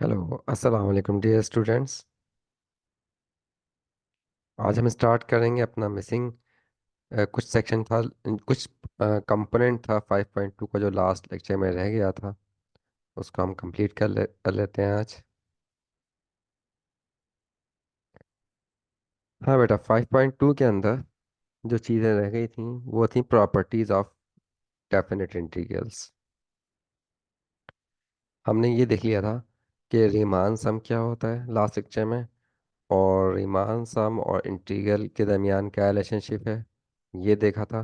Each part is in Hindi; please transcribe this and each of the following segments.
हेलो अस्सलाम वालेकुम डियर स्टूडेंट्स। आज हम स्टार्ट करेंगे अपना मिसिंग कुछ सेक्शन था, कुछ कंपोनेंट था 5.2 का जो लास्ट लेक्चर में रह गया था। उसको हम कंप्लीट कर लेते हैं आज। हाँ बेटा, 5.2 के अंदर जो चीज़ें रह गई थी वो थी प्रॉपर्टीज़ ऑफ डेफिनेट इंटीग्रल्स। हमने ये देख लिया था कि रीमान सम क्या होता है लास्ट लेक्चर में, और रीमान सम और इंटीग्रल के दरमियान क्या रिलेशनशिप है ये देखा था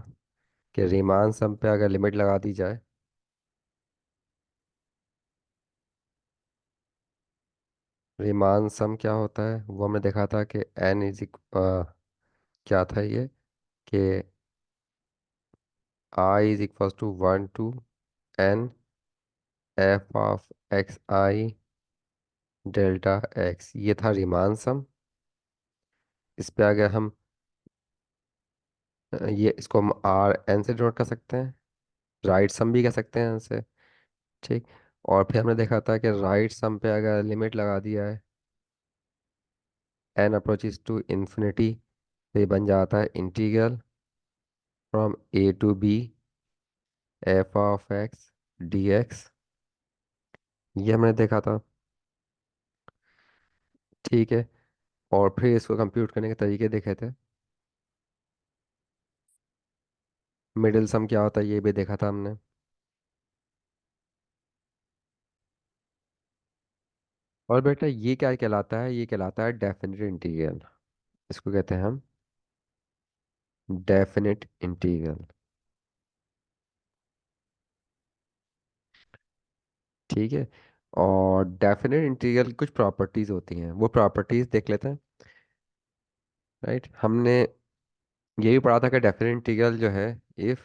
कि रीमान सम पे अगर लिमिट लगा दी जाए, रीमान सम क्या होता है वो हमने देखा था कि एन क्या था ये, कि i is equal to 1 to n f of x i delta x, ये था रीमान सम। इस पे अगर हम ये इसको हम आर एन से डिनोट कर सकते हैं, राइट सम भी कह सकते हैं इनसे। ठीक। और फिर हमने देखा था कि राइट सम पे अगर लिमिट लगा दिया है, एन अप्रोचेस टू इन्फिनिटी, तो ये बन जाता है integral from A to B F of x D X. ये हमने देखा था। ठीक है। और फिर इसको कंप्यूट करने के तरीके देखे थे। मिडिल सम क्या होता है ये भी देखा था हमने। और बेटा ये क्या कहलाता है, ये कहलाता है डेफिनेट इंटीग्रल। इसको कहते हैं हम डेफिनेट इंटीग्रल। ठीक है। और डेफिनेट इंटीग्रल कुछ प्रॉपर्टीज होती हैं, वो प्रॉपर्टीज देख लेते हैं। राइट, हमने ये भी पढ़ा था कि डेफिनेट इंटीग्रल जो है, if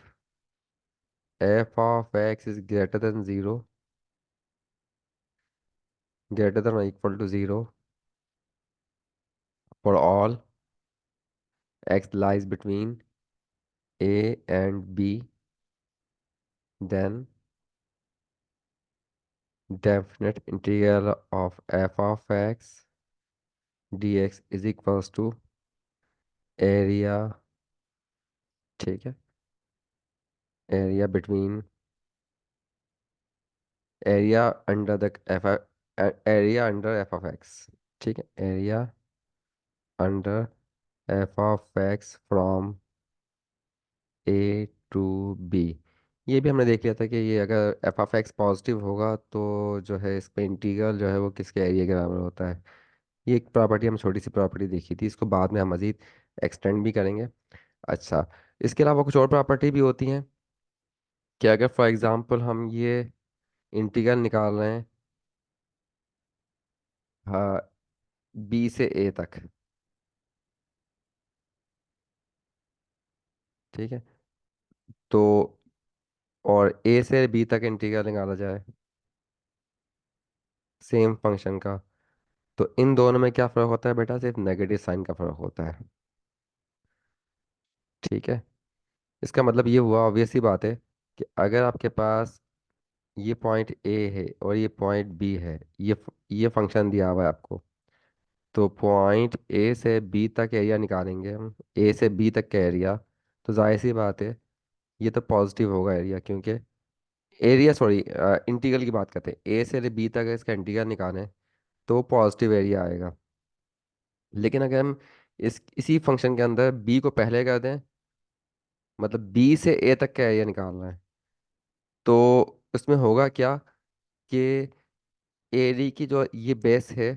F of x is greater than zero, greater than equal to zero for all X lies between A and B, then definite integral of f of x dx is equals to area। ठीक है। Area between, area under the F, area under F of X. ठीक है, area under F of X from A to B. ये भी हमने देख लिया था कि ये अगर एफ ऑफ एक्स पॉजिटिव होगा तो जो है इसका इंटीग्रल जो है वो किसके एरिया के बराबर होता है। ये एक प्रॉपर्टी, हम छोटी सी प्रॉपर्टी देखी थी, इसको बाद में हम मज़ीद एक्सटेंड भी करेंगे। अच्छा, इसके अलावा कुछ और प्रॉपर्टी भी होती हैं कि अगर फॉर एग्जांपल हम ये इंटीग्रल निकाल रहे हैं, हाँ, बी से ए तक। ठीक है। तो और ए से बी तक इंटीग्रल निकाला जाए सेम फंक्शन का, तो इन दोनों में क्या फ़र्क होता है बेटा, सिर्फ नेगेटिव साइन का फ़र्क होता है। ठीक है। इसका मतलब ये हुआ, ऑब्वियस सी बात है, कि अगर आपके पास ये पॉइंट ए है और ये पॉइंट बी है, ये फंक्शन दिया हुआ है आपको, तो पॉइंट ए से बी तक एरिया निकालेंगे हम, ए से बी तक का एरिया, तो जाहिर सी बात है ये तो पॉजिटिव होगा एरिया, क्योंकि एरिया सॉरी इंटीग्रल की बात करते हैं, ए से बी तक इसका इंटीग्रल निकालें तो पॉजिटिव एरिया आएगा। लेकिन अगर हम इसी फंक्शन के अंदर बी को पहले कर दें, मतलब बी से ए तक का एरिया निकालना है, तो उसमें होगा क्या कि एरी की जो ये बेस है,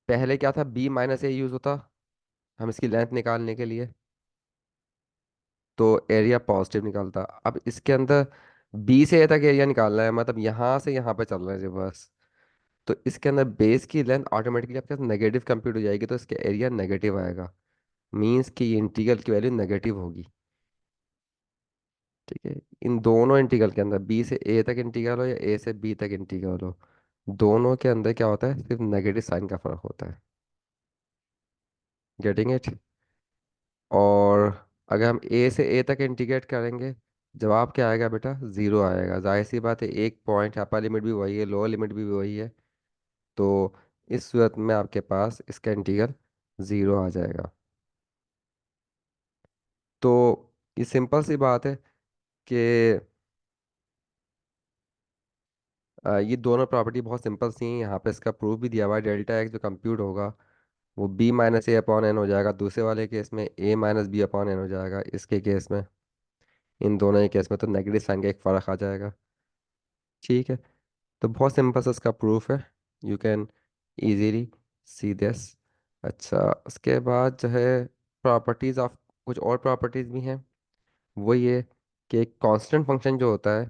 पहले क्या था, बी माइनस ए यूज होता हम इसकी लेंथ निकालने के लिए, तो एरिया पॉजिटिव निकलता। अब इसके अंदर बी से ए तक एरिया निकालना है, मतलब यहाँ से यहाँ पे चल रहा है रिवर्स, तो इसके अंदर बेस की लेंथ ऑटोमेटिकली आपके पास नेगेटिव कंप्यूट हो जाएगी, तो इसका एरिया नेगेटिव आएगा। मीन्स कि ये इंटीग्रल की वैल्यू नेगेटिव होगी। ठीक है। इन दोनों इंटीग्रल के अंदर, बी से ए तक इंटीग्रल हो या ए से बी तक इंटीग्रल हो, दोनों के अंदर क्या होता है, सिर्फ नेगेटिव साइन का फर्क होता है। Getting it. और अगर हम ए से ए तक इंटीग्रेट करेंगे जवाब क्या आएगा बेटा? ज़ीरो आएगा। जाहिर सी बात है, एक पॉइंट अपर लिमिट भी वही है, लोअर लिमिट भी वही है। तो इस सूरत में आपके पास इसका इंटीग्रल ज़ीरो आ जाएगा। तो ये सिंपल सी बात है कि ये दोनों प्रॉपर्टी बहुत सिंपल सी हैं। यहाँ पे इसका प्रूफ भी दिया हुआ है। डेल्टा एक्स जो कंप्यूट होगा वो बी माइनस ए अपॉन एन हो जाएगा। दूसरे वाले केस में ए माइनस बी अपॉन एन हो जाएगा। इसके केस में, इन दोनों ही केस में तो नेगेटिव साइन का एक फ़र्क आ जाएगा। ठीक है। तो बहुत सिंपल सा इसका प्रूफ है। You can easily see this. अच्छा, उसके बाद जो है प्रॉपर्टीज़ ऑफ, कुछ और प्रॉपर्टीज़ भी हैं। वो ये कि एक कांस्टेंट फंक्शन जो होता है,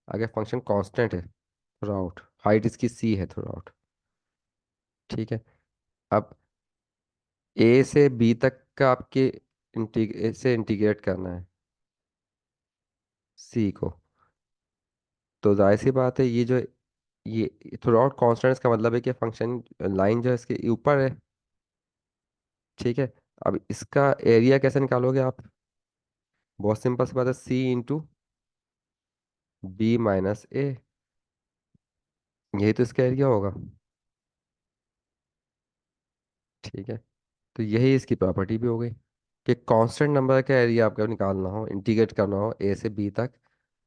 अगर फंक्शन कांस्टेंट है थ्रू आउट, हाइट इसकी सी है थ्रू आउट, ठीक है। अब ए से बी तक का आपके से इंटीग्रेट करना है सी को। तो जाहिर सी बात है, ये थ्रू आउट कॉन्स्टेंट्स का मतलब है कि फंक्शन लाइन जो है इसके ऊपर है। ठीक है। अब इसका एरिया कैसे निकालोगे आप? बहुत सिंपल सी बात है, सी इंटू बी माइनस ए, यही तो इसका एरिया होगा। ठीक है। तो यही इसकी प्रॉपर्टी भी हो गई कि कांस्टेंट नंबर का एरिया आपको निकालना हो, इंटीग्रेट करना हो ए से बी तक,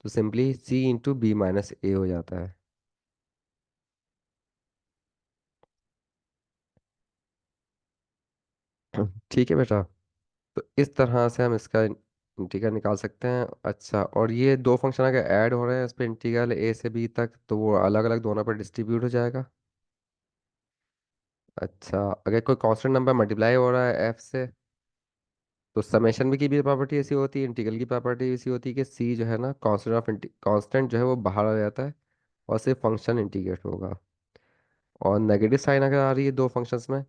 तो सिंपली सी इंटू बी माइनस ए हो जाता है। ठीक है बेटा। तो इस तरह से हम इसका इंटीग्रल निकाल सकते हैं। अच्छा, और ये दो फंक्शन अगर ऐड हो रहे हैं इस पर इंटीग्रल ए से बी तक, तो वो अलग अलग दोनों पर डिस्ट्रीब्यूट हो जाएगा। अच्छा, अगर कोई कांस्टेंट नंबर मल्टीप्लाई हो रहा है एफ से, तो समेशन भी की भी प्रॉपर्टी ऐसी होती है, इंटीग्रल की प्रॉपर्टी ऐसी होती है कि सी जो है ना, कांस्टेंट जो है वो बाहर आ जाता है और सिर्फ फंक्शन इंटीग्रेट होगा। और नेगेटिव साइन अगर आ रही है दो फंक्शंस में,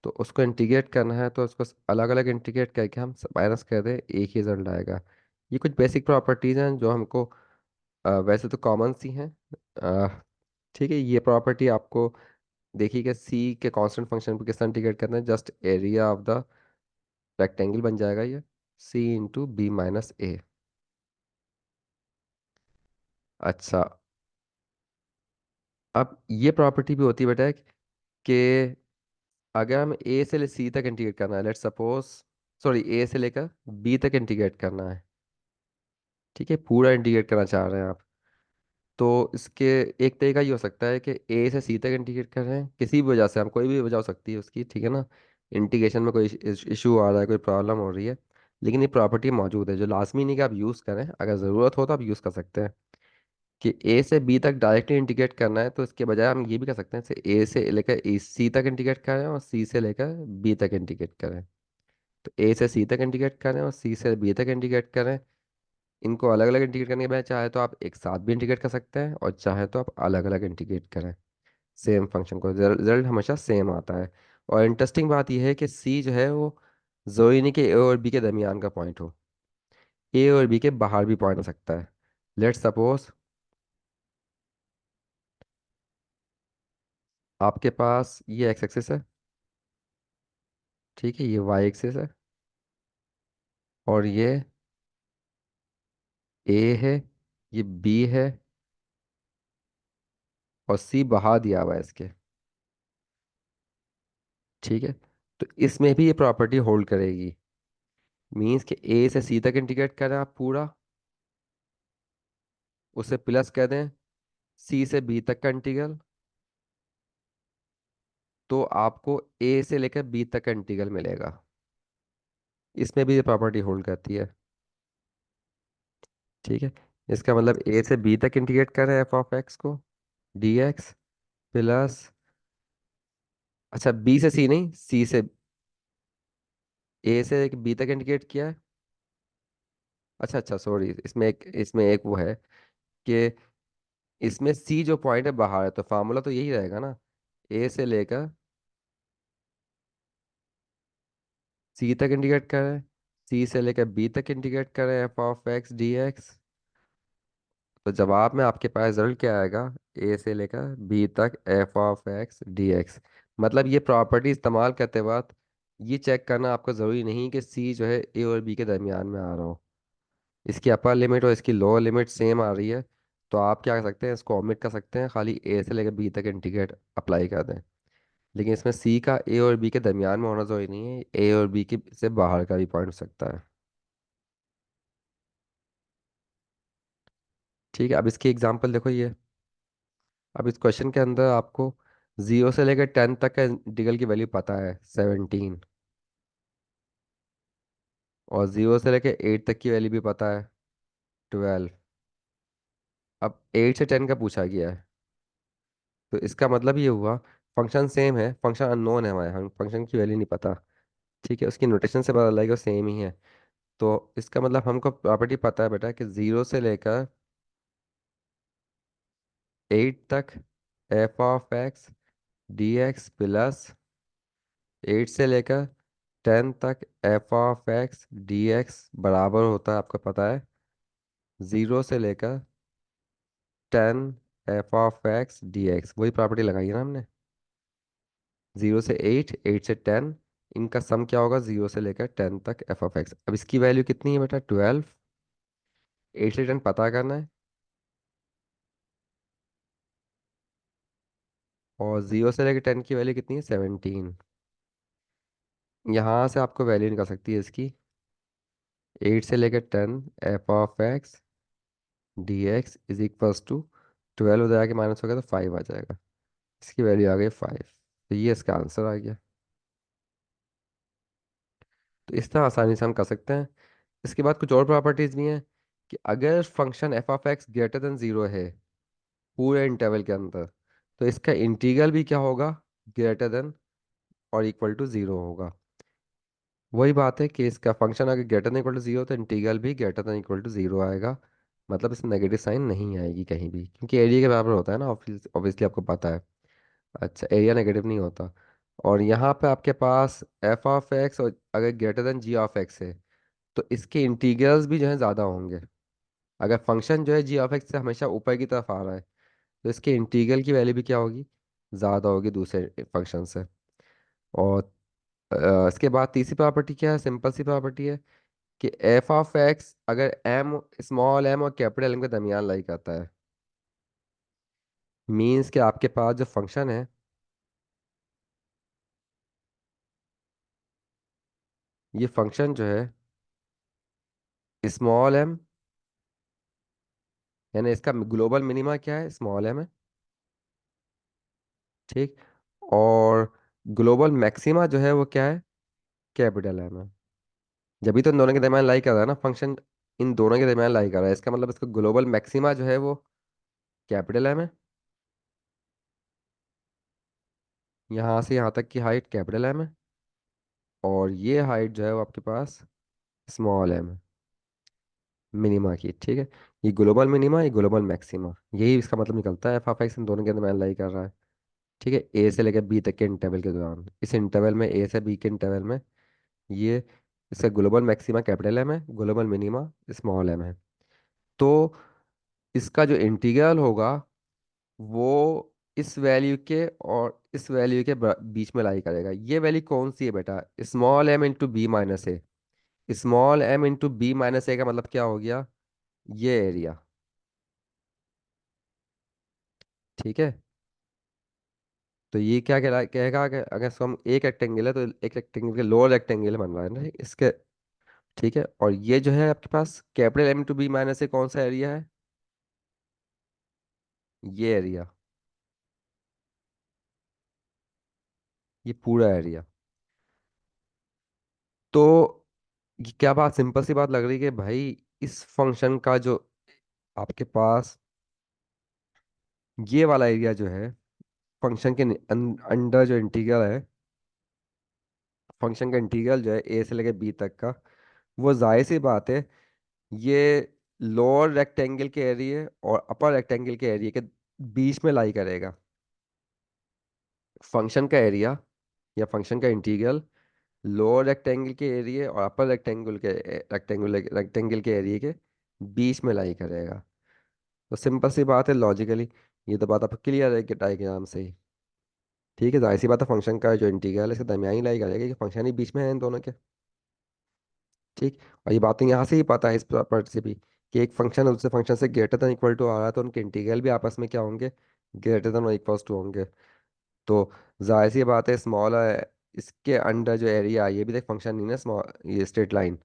तो उसको इंटीग्रेट करना है तो उसको अलग अलग इंटीग्रेट करके हम माइनस कर दें, एक ही रिजल्ट आएगा। ये कुछ बेसिक प्रॉपर्टीज हैं जो हमको वैसे तो कॉमन सी हैं। अ, ठीक है। ये प्रॉपर्टी आपको देखिएगा, सी के कांस्टेंट फंक्शन पे किस तरह इंटीग्रेट करना है, just area of the rectangle बन जाएगा ये, सी इंटू बी माइनस ए। अच्छा, अब ये प्रॉपर्टी भी होती है बेटा कि अगर हम ए से सी तक इंटीग्रेट करना है, लेट्स सपोज, सॉरी, ए से लेकर बी तक इंटीग्रेट करना है, ठीक है, पूरा इंटीग्रेट करना चाह रहे हैं आप, तो इसके एक तरीका ये हो सकता है कि ए से सी तक इंटीग्रेट कर रहे हैं, किसी भी वजह से, हम कोई भी वजह हो सकती है उसकी, ठीक है ना, इंटीग्रेशन में कोई इशू आ रहा है, कोई प्रॉब्लम हो रही है, लेकिन ये प्रॉपर्टी मौजूद है जो लाजमी नहीं कि आप यूज़ करें, अगर ज़रूरत हो तो आप यूज़ कर सकते हैं, कि ए से बी तक डायरेक्टली इंटीग्रेट करना है, तो इसके बजाय हम ये भी कर सकते हैं, जैसे ए से लेकर ए सी तक इंटीग्रेट करें और सी से लेकर बी तक इंटीग्रेट करें। तो ए से सी तक इंटीग्रेट करें और सी से बी तक इंटीग्रेट करें। इनको अलग अलग इंटीग्रेट करने के बजाय चाहे तो आप एक साथ भी इंटीग्रेट कर सकते हैं और चाहे तो आप अलग अलग इंटीग्रेट करें सेम फंक्शन को, रिजल्ट हमेशा सेम आता है। और इंटरेस्टिंग बात यह है कि सी जो है वो जरूरी नहीं कि ए और बी के दरमियान का पॉइंट हो, ए और बी के बाहर भी पॉइंट हो सकता है। लेट्स सपोज आपके पास ये एक्स एक्सिस है, ठीक है, ये वाई एक्सिस है, और ये ए है, ये बी है, और सी बाहर दिया हुआ है इसके। ठीक है। तो इसमें भी ये प्रॉपर्टी होल्ड करेगी, मीन्स कि ए से सी तक इंटीग्रेट करें आप पूरा, उसे प्लस कर दें सी से बी तक का इंटीग्रल, तो आपको ए से लेकर बी तक का इंटीग्रल मिलेगा। इसमें भी ये प्रॉपर्टी होल्ड करती है। ठीक है। इसका मतलब ए से बी तक इंटीग्रेट करें एफ ऑफ एक्स को, डी एक्स प्लस, अच्छा बी से सी नहीं, सी से ए से बी तक इंटीग्रेट किया है। अच्छा अच्छा, सॉरी, इसमें एक वो है कि इसमें सी जो पॉइंट है बाहर है, तो फार्मूला तो यही रहेगा ना, ए से लेकर सी तक इंटीग्रेट करें, सी से लेकर बी तक इंटीग्रेट करें F of x D x. तो जवाब में आपके पास रिजल्ट क्या आएगा? ए से लेकर बी तक f of x D x. मतलब ये प्रॉपर्टी इस्तेमाल करते वक्त ये चेक करना आपको ज़रूरी नहीं कि सी जो है ए और बी के दरमियान में आ रहा हो, इसकी अपर लिमिट और इसकी लोअर लिमिट सेम आ रही है, तो आप क्या कर सकते हैं, इसको ओमिट कर सकते हैं, खाली ए से लेकर बी तक इंटीग्रेट अप्लाई कर दें। लेकिन इसमें सी का ए और बी के दरमियान में होना जरूरी नहीं है, ए और बी के से बाहर का भी पॉइंट हो सकता है। ठीक है, अब इसकी एग्जांपल देखो ये। अब इस क्वेश्चन के अंदर आपको 0 से लेकर 10 तक का इंटीग्रल की वैल्यू पता है 17, और 0 से लेकर 8 तक की वैल्यू भी पता है 12। अब 8 से 10 का पूछा गया है, तो इसका मतलब ये हुआ फंक्शन सेम है, फंक्शन अननोन है हमारे, हम फंक्शन की वैल्यू नहीं पता। ठीक है, उसकी नोटेशन से पता लगेगा सेम ही है। तो इसका मतलब हमको प्रॉपर्टी पता है बेटा कि 0 से लेकर 8 तक f(x) dx प्लस 8 से लेकर 10 तक f(x) dx बराबर होता है, आपको पता है 0 से लेकर 10 f(x) dx। वही प्रॉपर्टी लगाई है ना हमने, 0 से 8, 8 से 10, इनका सम क्या होगा 0 से लेकर 10 तक f(x)। अब इसकी वैल्यू कितनी है बेटा 12, 8 से 10 पता करना है, और 0 से लेकर 10 की वैल्यू कितनी है 17। यहाँ से आपको वैल्यू निकल सकती है इसकी, 8 से लेकर 10 f(x) dx is equals to 12 हो जाएगा, माइनस हो गया तो 5 आ जाएगा। इसकी वैल्यू आ गई 5, तो ये इसका आंसर आ गया। तो इस तरह आसानी से हम कर सकते हैं। इसके बाद कुछ और प्रॉपर्टीज भी हैं कि अगर फंक्शन f(x) ग्रेटर देन 0 है पूरे इंटरवल के अंदर, तो इसका इंटीग्रल भी क्या होगा, ग्रेटर देन और इक्वल टू 0 होगा। वही बात है कि इसका फंक्शन अगर ग्रेटर देन इक्वल टू 0 तो इंटीग्रल भी ग्रेटर देन इक्वल टू 0 आएगा। मतलब इसमें नेगेटिव साइन नहीं आएगी कहीं भी, क्योंकि एरिया के बराबर होता है ना, ऑब्वियसली आपको पता है। अच्छा, एरिया नेगेटिव नहीं होता। और यहाँ पे आपके पास f(x) और अगर ग्रेटर देन g(x) है, तो इसके इंटीग्रल्स भी जो है ज़्यादा होंगे। अगर फंक्शन जो है g(x) से हमेशा ऊपर की तरफ आ रहा है, तो इसके इंटीग्रल की वैल्यू भी क्या होगी, ज़्यादा होगी दूसरे फंक्शन से। और इसके बाद तीसरी प्रॉपर्टी क्या है, सिंपल सी प्रॉपर्टी है कि f(x) अगर m, स्मॉल m और कैपिटल M के दरमियान लाई करता है, मीन्स कि आपके पास जो फंक्शन है, ये फंक्शन जो है स्मॉल m, यानी इसका ग्लोबल मिनिमा क्या है, स्मॉल m है। ठीक, और ग्लोबल मैक्सिमा जो है वो क्या है, कैपिटल M है। जब भी तो इन दोनों के दरमियान लाई कर रहा है ना फंक्शन, इन दोनों के दरमियान लाई कर रहा है, इसका मतलब इसका ग्लोबल मैक्सिमा जो है वो कैपिटल M है। यहाँ से यहाँ तक की हाइट कैपिटल M है, और ये हाइट जो है वो आपके पास स्मॉल m है, मिनिमा की। ठीक है, ये ग्लोबल मिनिमा, ये ग्लोबल मैक्सिमा, यही इसका मतलब निकलता है f(x) इन दोनों के दरमियान लाई कर रहा है। ठीक है, ए से लेकर बी तक के इंटरवल के दौरान, इस इंटरवल में, ए से बी के इंटरवल में, ये इसका ग्लोबल मैक्सिमा कैपिटल M है, ग्लोबल मिनिमा स्मॉल m है। तो इसका जो इंटीग्रल होगा वो इस वैल्यू के और इस वैल्यू के बीच में लाई करेगा। ये वैल्यू कौन सी है बेटा, small m into b minus a. Small m into b minus a का मतलब क्या हो गया, ये एरिया। ठीक है, तो ये क्या कहेगा कि अगर इसको हम एक रेक्टेंगल है, तो एक रेक्टेंगल के लोअर रेक्टेंगल बन रहा है ना इसके। ठीक है, और ये जो है आपके पास capital M into b minus a कौन सा एरिया है, ये एरिया, ये पूरा एरिया। तो ये क्या बात, सिंपल सी बात लग रही है कि भाई इस फंक्शन का जो आपके पास ये वाला एरिया जो है, फंक्शन के अंडर जो इंटीग्रल है, फंक्शन का इंटीग्रल जो है ए से लेकर बी तक का, वो जाहिर सी बात है ये लोअर रेक्टेंगल के एरिया और अपर रेक्टेंगल के एरिया के बीच में लाई करेगा। फंक्शन का एरिया या फंक्शन का इंटीग्रल लोअर रेक्टेंगल के एरिया और अपर रेक्टेंगल के एरिया के बीच में लाई करेगा। तो सिंपल सी बात है लॉजिकली, ये तो बात आपको क्लियर है कि डायग्राम से ही। ठीक है, जाहिर सी बात है फंक्शन का जो इंटीग्रल है इसके दरमियान ही लाई करेगा, कि फंक्शन ही बीच में है इन दोनों के। ठीक। और ये बातें यहाँ से ही पता है इस प्रॉपर्टी से भी, कि एक फंक्शन दूसरे फंक्शन से ग्रेटर देन इक्वल टू आ रहा है तो उनके इंटीग्रल भी आपस में क्या होंगे, ग्रेटर देन और इक्वल्स टू होंगे। तो जाहिर सी बात है स्मॉल इसके अंडर जो एरिया, ये भी तो एक फंक्शन नहीं ना स्मॉल, ये स्ट्रेट लाइन,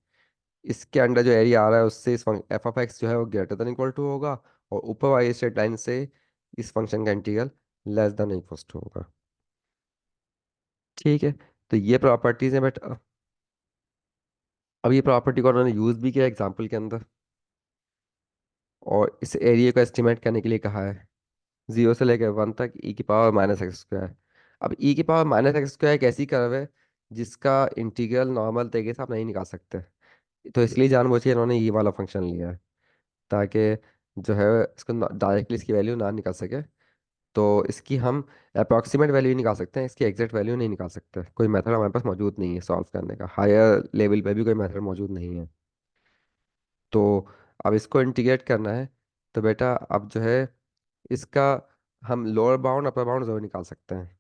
इसके अंडर जो एरिया आ रहा है उससे इस एफ ऑफ एक्स जो है वो ग्रेटर देन इक्वल टू होगा, और ऊपर वाली स्ट्रेट लाइन से इस फंक्शन का integral less than equal to होगा। ठीक है। तो ये प्रॉपर्टीज है, बट अब ये प्रॉपर्टी को उन्होंने यूज भी किया एग्जाम्पल के अंदर, और इस एरिया को एस्टिमेट करने के लिए कहा है 0 से लेकर 1 तक e⁻⁻x²। अब e⁻⁻x² एक ऐसी कर्व है जिसका इंटीग्रल नॉर्मल तरीके से आप नहीं निकाल सकते, तो इसलिए जानबूझ के इन्होंने ये वाला फंक्शन लिया है, ताकि जो है इसको डायरेक्टली इसकी वैल्यू ना निकाल सके। तो इसकी हम अप्रॉक्सीमेट वैल्यू ही निकाल सकते हैं, इसकी एग्जैक्ट वैल्यू नहीं निकाल सकते, कोई मेथड हमारे पास मौजूद नहीं है सॉल्व करने का, हायर लेवल पे भी कोई मेथड मौजूद नहीं है। तो अब इसको इंटीग्रेट करना है, तो बेटा अब जो है इसका हम लोअर बाउंड अपर बाउंड जरूर निकाल सकते हैं।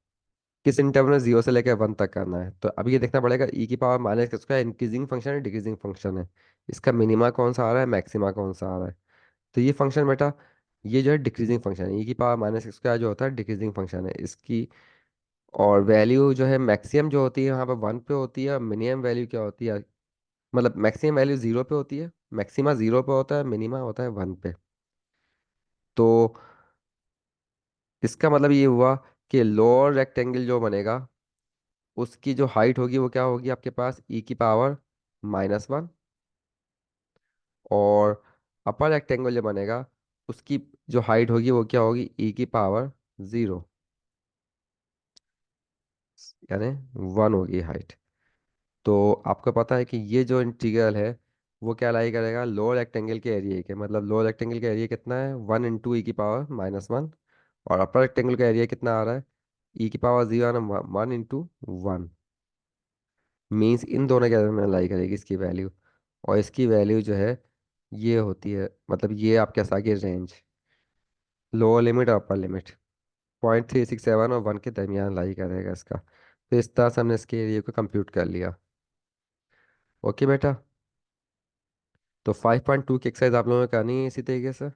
किस इंटरवल में 0 से लेकर 1 तक करना है, तो अभी ये देखना पड़ेगा e⁻⁻x² इंक्रीजिंग फंक्शन है डिक्रीजिंग फंक्शन है, इसका मिनिमा कौन सा आ रहा है मैक्सिमा कौन सा आ रहा है। तो ये फंक्शन बेटा, ये जो है डिक्रीजिंग फंक्शन है, e⁻⁻x² जो होता है डिक्रीजिंग फंक्शन है इसकी, और वैल्यू जो है मैक्सिमम जो होती है यहाँ पर 1 पे होती है, मिनिमम वैल्यू क्या होती है, मतलब मैक्सिमम वैल्यू 0 पे होती है, मैक्सिमा 0 पे होता है, मिनिमा होता है 1 पे। तो इसका मतलब ये हुआ कि लोअर रेक्टेंगल जो बनेगा उसकी जो हाइट होगी वो क्या होगी आपके पास e⁻⁻1, और अपर रेक्टेंगल जो बनेगा उसकी जो हाइट होगी वो क्या होगी e⁻0, यानी 1 होगी हाइट। तो आपको पता है कि ये जो इंटीग्रल है वो क्या लाई करेगा लोअर रेक्टेंगल के एरिया के, मतलब लोअर रेक्टेंगल का एरिया कितना है 1 × e⁻⁻1, और अपर रेक्टेंगल का एरिया कितना आ रहा है e⁻0 यानी 1 × 1, मीन्स इन दोनों के दरमियान लाई करेगी इसकी वैल्यू, और इसकी वैल्यू जो है ये होती है, मतलब ये आप कह सकते रेंज, लोअर लिमिट और अपर लिमिट 0.367 और 1 के दरमियान लाई करेगा इसका। तो इस तरह से हमने इसके एरिया को कंप्यूट कर लिया। ओके बेटा। तो 5.2 की एक्सरसाइज आप लोगों ने करनी है इसी तरीके से।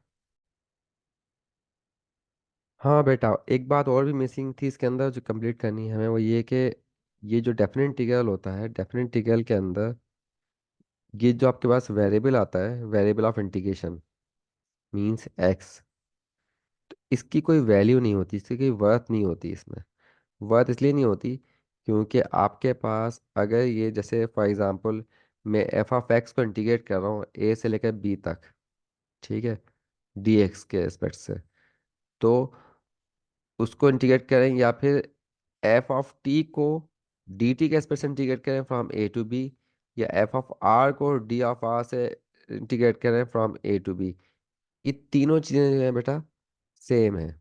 हाँ बेटा, एक बात और भी मिसिंग थी इसके अंदर जो कंप्लीट करनी है हमें, वो ये कि ये जो डेफिनेट इंटीग्रल होता है, डेफिनेट इंटीग्रल के अंदर ये जो आपके पास वेरिएबल आता है, variable of integration means x, इसकी कोई वैल्यू नहीं होती, इसकी कोई वर्थ नहीं होती इसमें। वर्थ इसलिए नहीं होती क्योंकि आपके पास अगर ये जैसे फॉर एग्जांपल मैं एफ ऑफ एक्स को इंटीग्रेट कर रहा हूँ ए से लेकर बी तक, ठीक है, डी एक्स के एस्पेक्ट से, तो उसको इंटीग्रेट करें, या फिर एफ ऑफ टी को डी टी के एस्पेक्ट से इंटीग्रेट करें फ्रॉम ए टू बी, या एफ ऑफ आर को डी ऑफ आर से इंटीग्रेट करें फ्रॉम ए टू बी, ये तीनों चीज़ें जो है बेटा सेम है,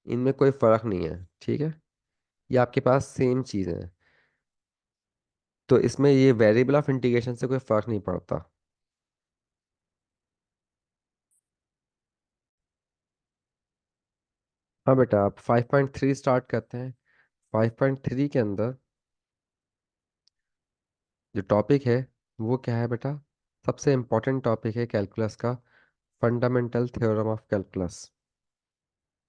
इनमें कोई फ़र्क नहीं है, ठीक है, ये आपके पास सेम चीज़ें हैं। तो इसमें ये वेरिएबल ऑफ इंटीग्रेशन से कोई फ़र्क नहीं पड़ता। हाँ बेटा, आप 5.3 स्टार्ट करते हैं। 5.3 के अंदर जो टॉपिक है वो क्या है बेटा, सबसे इम्पोर्टेंट टॉपिक है कैलकुलस का, फंडामेंटल थ्योरम ऑफ कैलकुलस।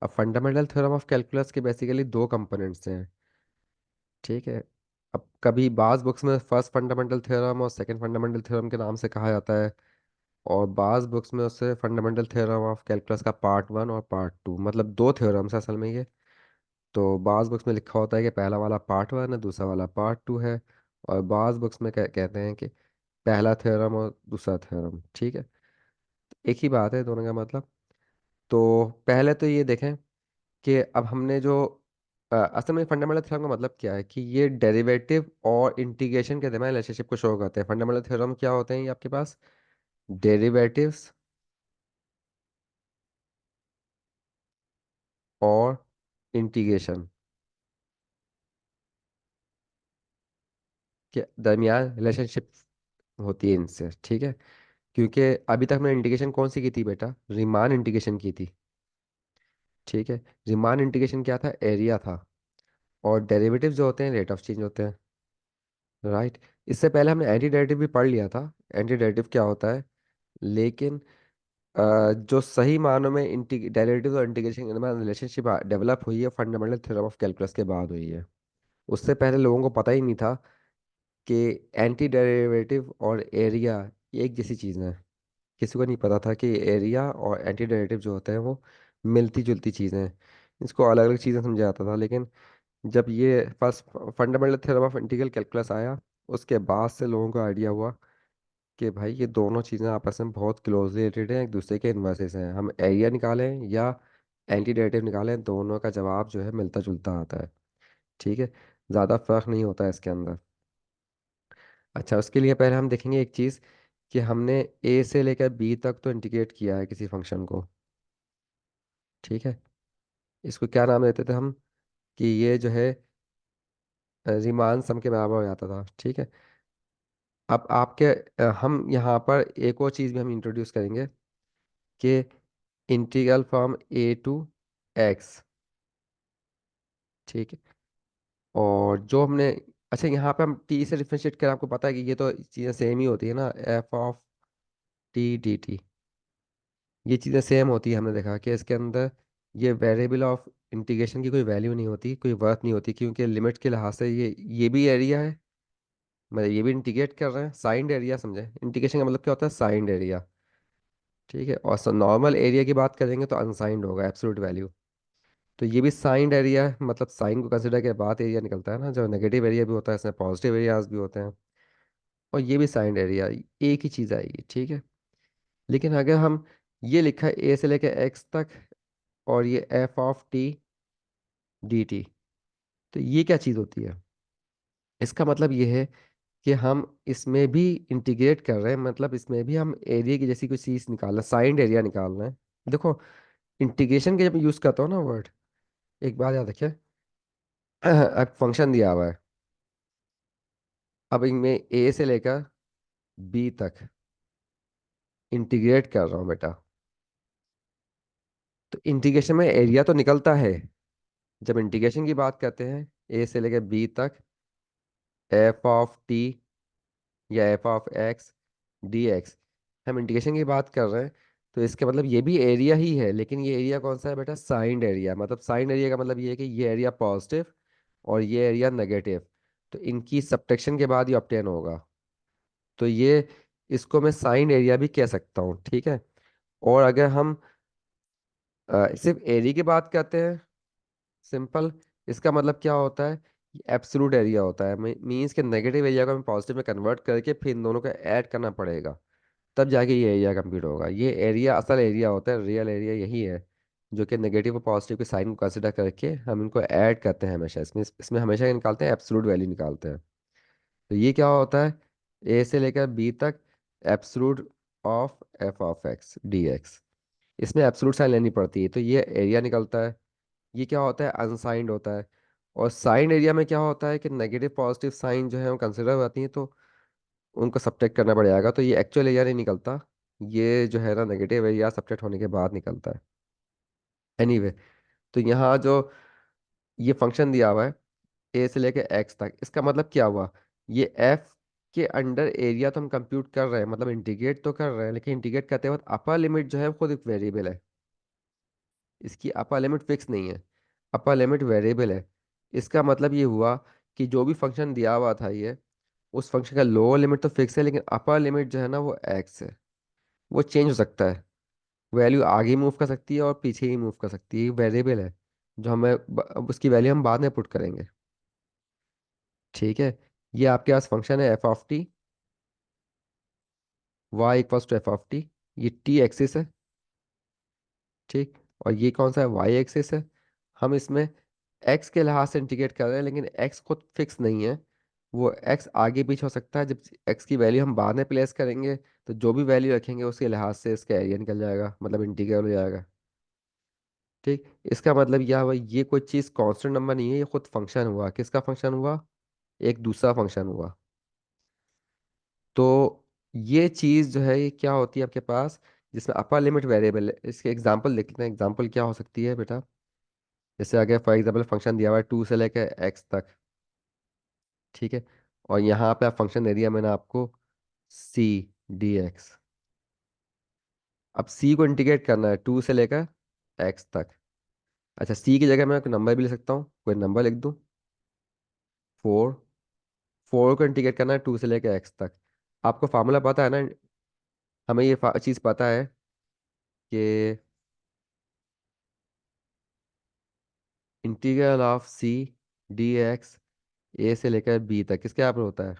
अब फंडामेंटल थ्योरम ऑफ कैलकुलस के बेसिकली दो कंपोनेंट्स हैं, ठीक है। अब कभी बाज बुक्स में फर्स्ट फंडामेंटल थ्योरम और सेकंड फंडामेंटल थ्योरम के नाम से कहा जाता है, और बाज बुक्स में उससे फंडामेंटल थ्योरम ऑफ कैलकुलस का पार्ट 1 और पार्ट 2, मतलब दो थ्योरम्स असल में ये। तो बाज बुक्स में लिखा होता है कि पहला वाला पार्ट 1 है, दूसरा वाला पार्ट 2 है, और बाज बुक्स में कहते हैं कि पहला थ्योरम और दूसरा थ्योरम, ठीक है, एक ही बात है दोनों का मतलब। तो पहले तो ये देखें कि अब हमने जो असल में फंडामेंटल थ्योरम का मतलब क्या है, कि ये डेरिवेटिव और इंटीग्रेशन के दरमियान रिलेशनशिप को शो करते हैं। फंडामेंटल थ्योरम क्या होते हैं ये आपके पास, डेरिवेटिव्स और इंटीग्रेशन के दरमियान रिलेशनशिप होती है इनसे, ठीक है। क्योंकि अभी तक मैंने इंटीग्रेशन कौन सी की थी बेटा, रीमान इंटीग्रेशन की थी, ठीक है। रीमान इंटीग्रेशन क्या था, एरिया था, और डेरिवेटिव जो होते हैं रेट ऑफ चेंज होते हैं, राइट। इससे पहले हमने एंटी डेरिवेटिव भी पढ़ लिया था, एंटी डेरिवेटिव क्या होता है। लेकिन जो सही मानों में डेरिवेटिव और इंटीग्रेशन के दरमियान रिलेशनशिप डेवलप हुई है फंडामेंटल थ्योरम ऑफ कैलकुलस के बाद हुई है। उससे पहले लोगों को पता ही नहीं था कि एंटी डेरिवेटिव और एरिया ये एक जैसी चीज़ है। किसी को नहीं पता था कि एरिया और एंटी डेरिवेटिव जो होते हैं वो मिलती जुलती चीज़ें हैं। इसको अलग अलग चीज़ें समझा जाता था। लेकिन जब ये first fundamental theorem of integral calculus आया, उसके बाद से लोगों को आइडिया हुआ कि भाई ये दोनों चीज़ें आपस में बहुत क्लोजली रिलेटेड हैं, एक दूसरे के इन्वर्सेस हैं। हम एरिया निकालें या एंटी डेरिवेटिव निकालें, दोनों का जवाब जो है मिलता जुलता आता है। ठीक है, ज़्यादा फर्क नहीं होता है इसके अंदर। अच्छा, उसके लिए पहले हम देखेंगे एक चीज़ कि हमने ए से लेकर बी तक तो इंटीग्रेट किया है किसी फंक्शन को। ठीक है, इसको क्या नाम देते थे हम, कि ये जो है रीमान सम के बराबर हो जाता था। ठीक है, अब आपके हम यहाँ पर एक और चीज़ भी हम इंट्रोड्यूस करेंगे कि integral from A to X. ठीक है, और जो हमने, अच्छा यहाँ पे हम टी से डिफरेंशिएट करें, आपको पता है कि ये तो चीज़ें सेम ही होती है ना, F of T D T, ये चीज़ें सेम होती है। हमने देखा कि इसके अंदर ये वेरिएबल ऑफ इंटीग्रेशन की कोई वैल्यू नहीं होती, कोई वर्थ नहीं होती, क्योंकि लिमिट के लिहाज से ये भी एरिया है, मतलब ये भी इंटीग्रेट कर रहे हैं। साइंड एरिया समझे, इंटीग्रेशन का मतलब क्या होता है, साइंड एरिया। ठीक है, और नॉर्मल एरिया की बात करेंगे तो अनसाइंड होगा, एब्सोल्यूट वैल्यू। तो ये भी साइंड एरिया है, मतलब साइन को कंसिडर के बाद एरिया निकलता है ना, जो नेगेटिव एरिया भी होता है इसमें पॉजिटिव एरियाज भी होते हैं। और ये भी साइंड एरिया, एक ही चीज़ आएगी। ठीक है, लेकिन अगर हम ये लिखा है ए से लेकर एक्स तक, और ये f of T D T, तो ये क्या चीज़ होती है। इसका मतलब ये है कि हम इसमें भी इंटीग्रेट कर रहे हैं, मतलब इसमें भी हम एरिया की जैसी कोई चीज़ निकाल रहे हैं, साइंड एरिया निकाल रहे हैं। देखो, इंटीग्रेशन के जब यूज़ करता हूँ ना वर्ड, एक बात याद रखिए। अब फंक्शन दिया हुआ है, अब इनमें ए से लेकर बी तक इंटीग्रेट कर रहा हूँ बेटा, तो इंटीग्रेशन में एरिया तो निकलता है। जब इंटीग्रेशन की बात करते हैं ए से लेकर बी तक, एफ ऑफ टी या F of x D x, हम इंटीग्रेशन की बात कर रहे हैं, तो इसका मतलब ये भी एरिया ही है। लेकिन ये एरिया कौन सा है बेटा, साइंड एरिया। मतलब साइंड एरिया का मतलब ये है कि ये एरिया पॉजिटिव और ये एरिया नेगेटिव, तो इनकी सब्ट्रैक्शन के बाद ये ऑब्टेन होगा। तो ये, इसको मैं साइंड एरिया भी कह सकता हूँ। ठीक है, और अगर हम सिर्फ एरिया की बात करते हैं, सिंपल, इसका मतलब क्या होता है, एब्सोलूट एरिया होता है। मीन्स के नेगेटिव एरिया को हमें पॉजिटिव में कन्वर्ट करके फिर इन दोनों को ऐड करना पड़ेगा, तब जाके ये एरिया कंप्लीट होगा। ये एरिया असल एरिया होता है, रियल एरिया यही है, जो कि नेगेटिव और पॉजिटिव के साइन को कंसिडर करके हम इनको ऐड करते हैं हमेशा। इसमें इसमें हमेशा ये निकालते हैं, एब्सोलूट वैल्यू निकालते हैं। तो ये क्या होता है, ए से लेकर बी तक absolute of f of x D x, इसमें एब्सोलूट साइन लेनी पड़ती है, तो ये एरिया निकलता है। ये क्या होता है, अनसाइंड होता है। और साइन एरिया में क्या होता है कि नेगेटिव पॉजिटिव साइन जो है वो कंसिडर होती हैं, तो उनको सब्ट्रैक्ट करना पड़ेगा। तो ये एक्चुअल एरिया नहीं निकलता, ये जो है ना नेगेटिव एरिया सब्ट्रैक्ट होने के बाद निकलता है। एनीवे, तो यहाँ जो ये फंक्शन दिया हुआ है ए से लेके एक्स तक, इसका मतलब क्या हुआ, ये एफ के अंडर एरिया तो हम कंप्यूट कर रहे हैं, मतलब इंटीग्रेट तो कर रहे हैं, लेकिन इंटीग्रेट करते वक्त अपर लिमिट जो है वो खुद एक वेरिएबल है। इसकी अपर लिमिट फिक्स नहीं है, अपर लिमिट वेरिएबल है। इसका मतलब ये हुआ कि जो भी फंक्शन दिया हुआ था ये, उस फंक्शन का लोअर लिमिट तो फिक्स है, लेकिन अपर लिमिट जो है ना वो एक्स है। वो चेंज हो सकता है, वैल्यू आगे मूव कर सकती है और पीछे ही मूव कर सकती है, वेरिएबल है जो हमें उसकी वैल्यू हम बाद में पुट करेंगे। ठीक है, ये आपके पास फंक्शन है F of T, Y equals to F of T, ये टी एक्सिस है। ठीक, और ये कौन सा है, वाई एक्सिस है। हम इसमें एक्स के लिहाज से इंटीग्रेट कर रहे हैं, लेकिन एक्स खुद फिक्स नहीं है, वो एक्स आगे पीछे हो सकता है। जब एक्स की वैल्यू हम बाद में प्लेस करेंगे, तो जो भी वैल्यू रखेंगे उसके लिहाज से इसका एरिया निकल जाएगा, मतलब इंटीग्रल हो जाएगा। ठीक, इसका मतलब यह हुआ, ये कोई चीज़ कांस्टेंट नंबर नहीं है, ये खुद फंक्शन हुआ। किसका फंक्शन हुआ, एक दूसरा फंक्शन हुआ। तो ये चीज़ जो है ये क्या होती है आपके पास, जिसमें अपर लिमिट वेरिएबल है। इसके एग्जांपल देख लेते हैं, एग्जांपल क्या हो सकती है बेटा। जैसे अगर फॉर एग्जांपल फंक्शन दिया हुआ है 2 से लेकर एक्स तक। ठीक है, और यहाँ पे आप फंक्शन दे दिया मैंने आपको सी डी एक्स। अब सी को इंटीग्रेट करना है 2 से लेकर एक्स तक। अच्छा, सी की जगह मैं कोई नंबर भी ले सकता हूँ, कोई नंबर लिख दूँ। 4। 4 को इंटीग्रेट करना है 2 से लेकर एक्स तक। आपको फार्मूला पता है ना? हमें ये चीज़ पता है कि integral of c d x a से लेकर बी तक किसके बराबर होता है?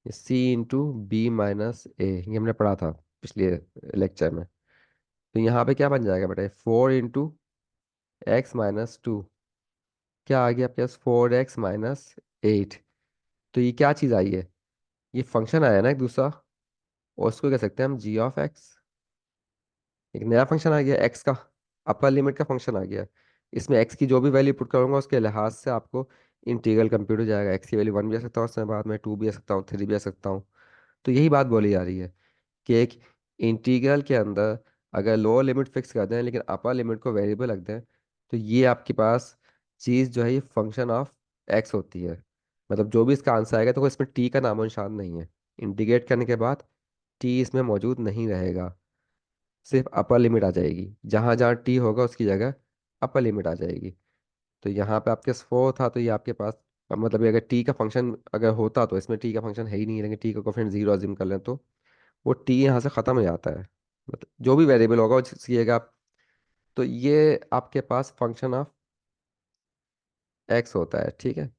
C into b minus a, ये हमने पढ़ा था पिछले लेक्चर में। तो यहाँ पे क्या बन जाएगा बेटा? 4 इंटू एक्स माइनस 2। क्या आ गया आपके पास? 4x minus 8। तो ये क्या चीज़ आई है? ये फंक्शन आया ना एक दूसरा, और उसको कह सकते हैं हम जी ऑफ एक्स। एक नया फंक्शन आ गया एक्स का, अपर लिमिट का फंक्शन आ गया। इसमें एक्स की जो भी वैल्यू पुट करूंगा उसके लिहाज से आपको इंटीग्रल कंप्यूट हो जाएगा। एक्स की वैल्यू 1 भी आ सकता हूँ, उसमें बाद में 2 भी आ सकता हूँ, 3 भी आ सकता हूँ। तो यही बात बोली जा रही है कि एक इंटीग्रल के अंदर अगर लोअर लिमिट फिक्स कर दें लेकिन अपर लिमिट को वेरिएबल रख दें, तो ये आपके पास चीज़ जो है ये फंक्शन ऑफ एक्स होती है। मतलब जो भी इसका आंसर आएगा तो कोई इसमें टी का नामो निशान नहीं है। इंटीग्रेट करने के बाद टी इसमें मौजूद नहीं रहेगा, सिर्फ अपर लिमिट आ जाएगी। जहाँ जहाँ टी होगा उसकी जगह अपर लिमिट आ जाएगी। तो यहाँ पे आपके पास 4 था, तो ये आपके पास मतलब ये अगर टी का फंक्शन अगर होता तो इसमें टी का फंक्शन है ही नहीं, लेकिन टी का कोफिशिएंट 0 अज्यूम कर लें तो वो टी यहाँ से ख़त्म हो जाता है। मतलब जो भी वेरिएबल होगा वो सीएगा आप। तो ये आपके पास फंक्शन ऑफ एक्स होता है, ठीक है।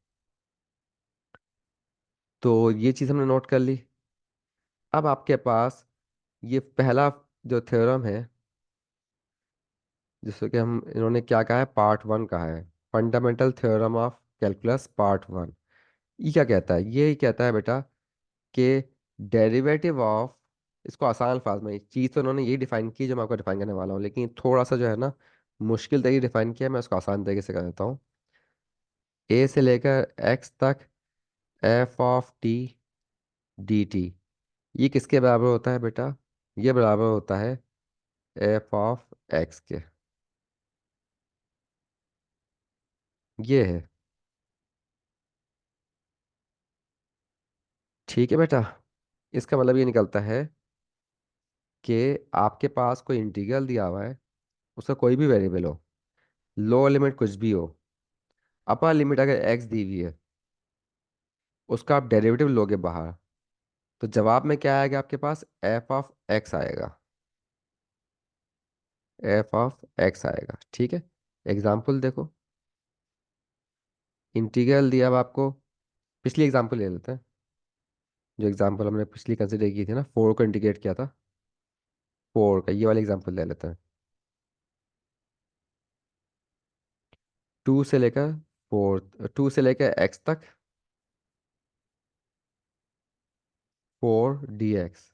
तो ये चीज़ हमने नोट कर ली। अब आपके पास ये पहला जो थ्योरम है, जिसको कि हम इन्होंने क्या कहा है, पार्ट 1 कहा है, fundamental theorem of calculus part 1। ये क्या कहता है? ये कहता है बेटा कि डेरिवेटिव ऑफ, इसको आसान अल्फाज में चीज़ तो उन्होंने यही डिफाइन की जो मैं आपको डिफाइन करने वाला हूँ, लेकिन थोड़ा सा जो है ना मुश्किल तरीके डिफाइन किया है, मैं उसको आसान तरीके से कर देता हूँ। ए से लेकर एक्स तक f of T D T, ये किसके बराबर होता है बेटा? ये बराबर होता है एफ ऑफ एक्स के। ये है, ठीक है बेटा। इसका मतलब ये निकलता है कि आपके पास कोई इंटीग्रल दिया हुआ है, उसका कोई भी वेरिएबल हो, लोअर लिमिट कुछ भी हो, अपर लिमिट अगर एक्स दी हुई है, उसका आप डेरिवेटिव लोगे बाहर, तो जवाब में क्या आएगा आपके पास? एफ ऑफ एक्स आएगा। एफ ऑफ एक्स आएगा, ठीक है। एग्जाम्पल देखो, इंटीग्रल दिया हुआ आपको। पिछली एग्जाम्पल ले लेते हैं, जो एग्जाम्पल हमने पिछली कंसिडर की थी ना, 4 को इंटीग्रेट किया था। 4 का ये वाली एग्जाम्पल ले लेते हैं। 2 से लेकर 4, 2 से लेकर एक्स तक 4 dx।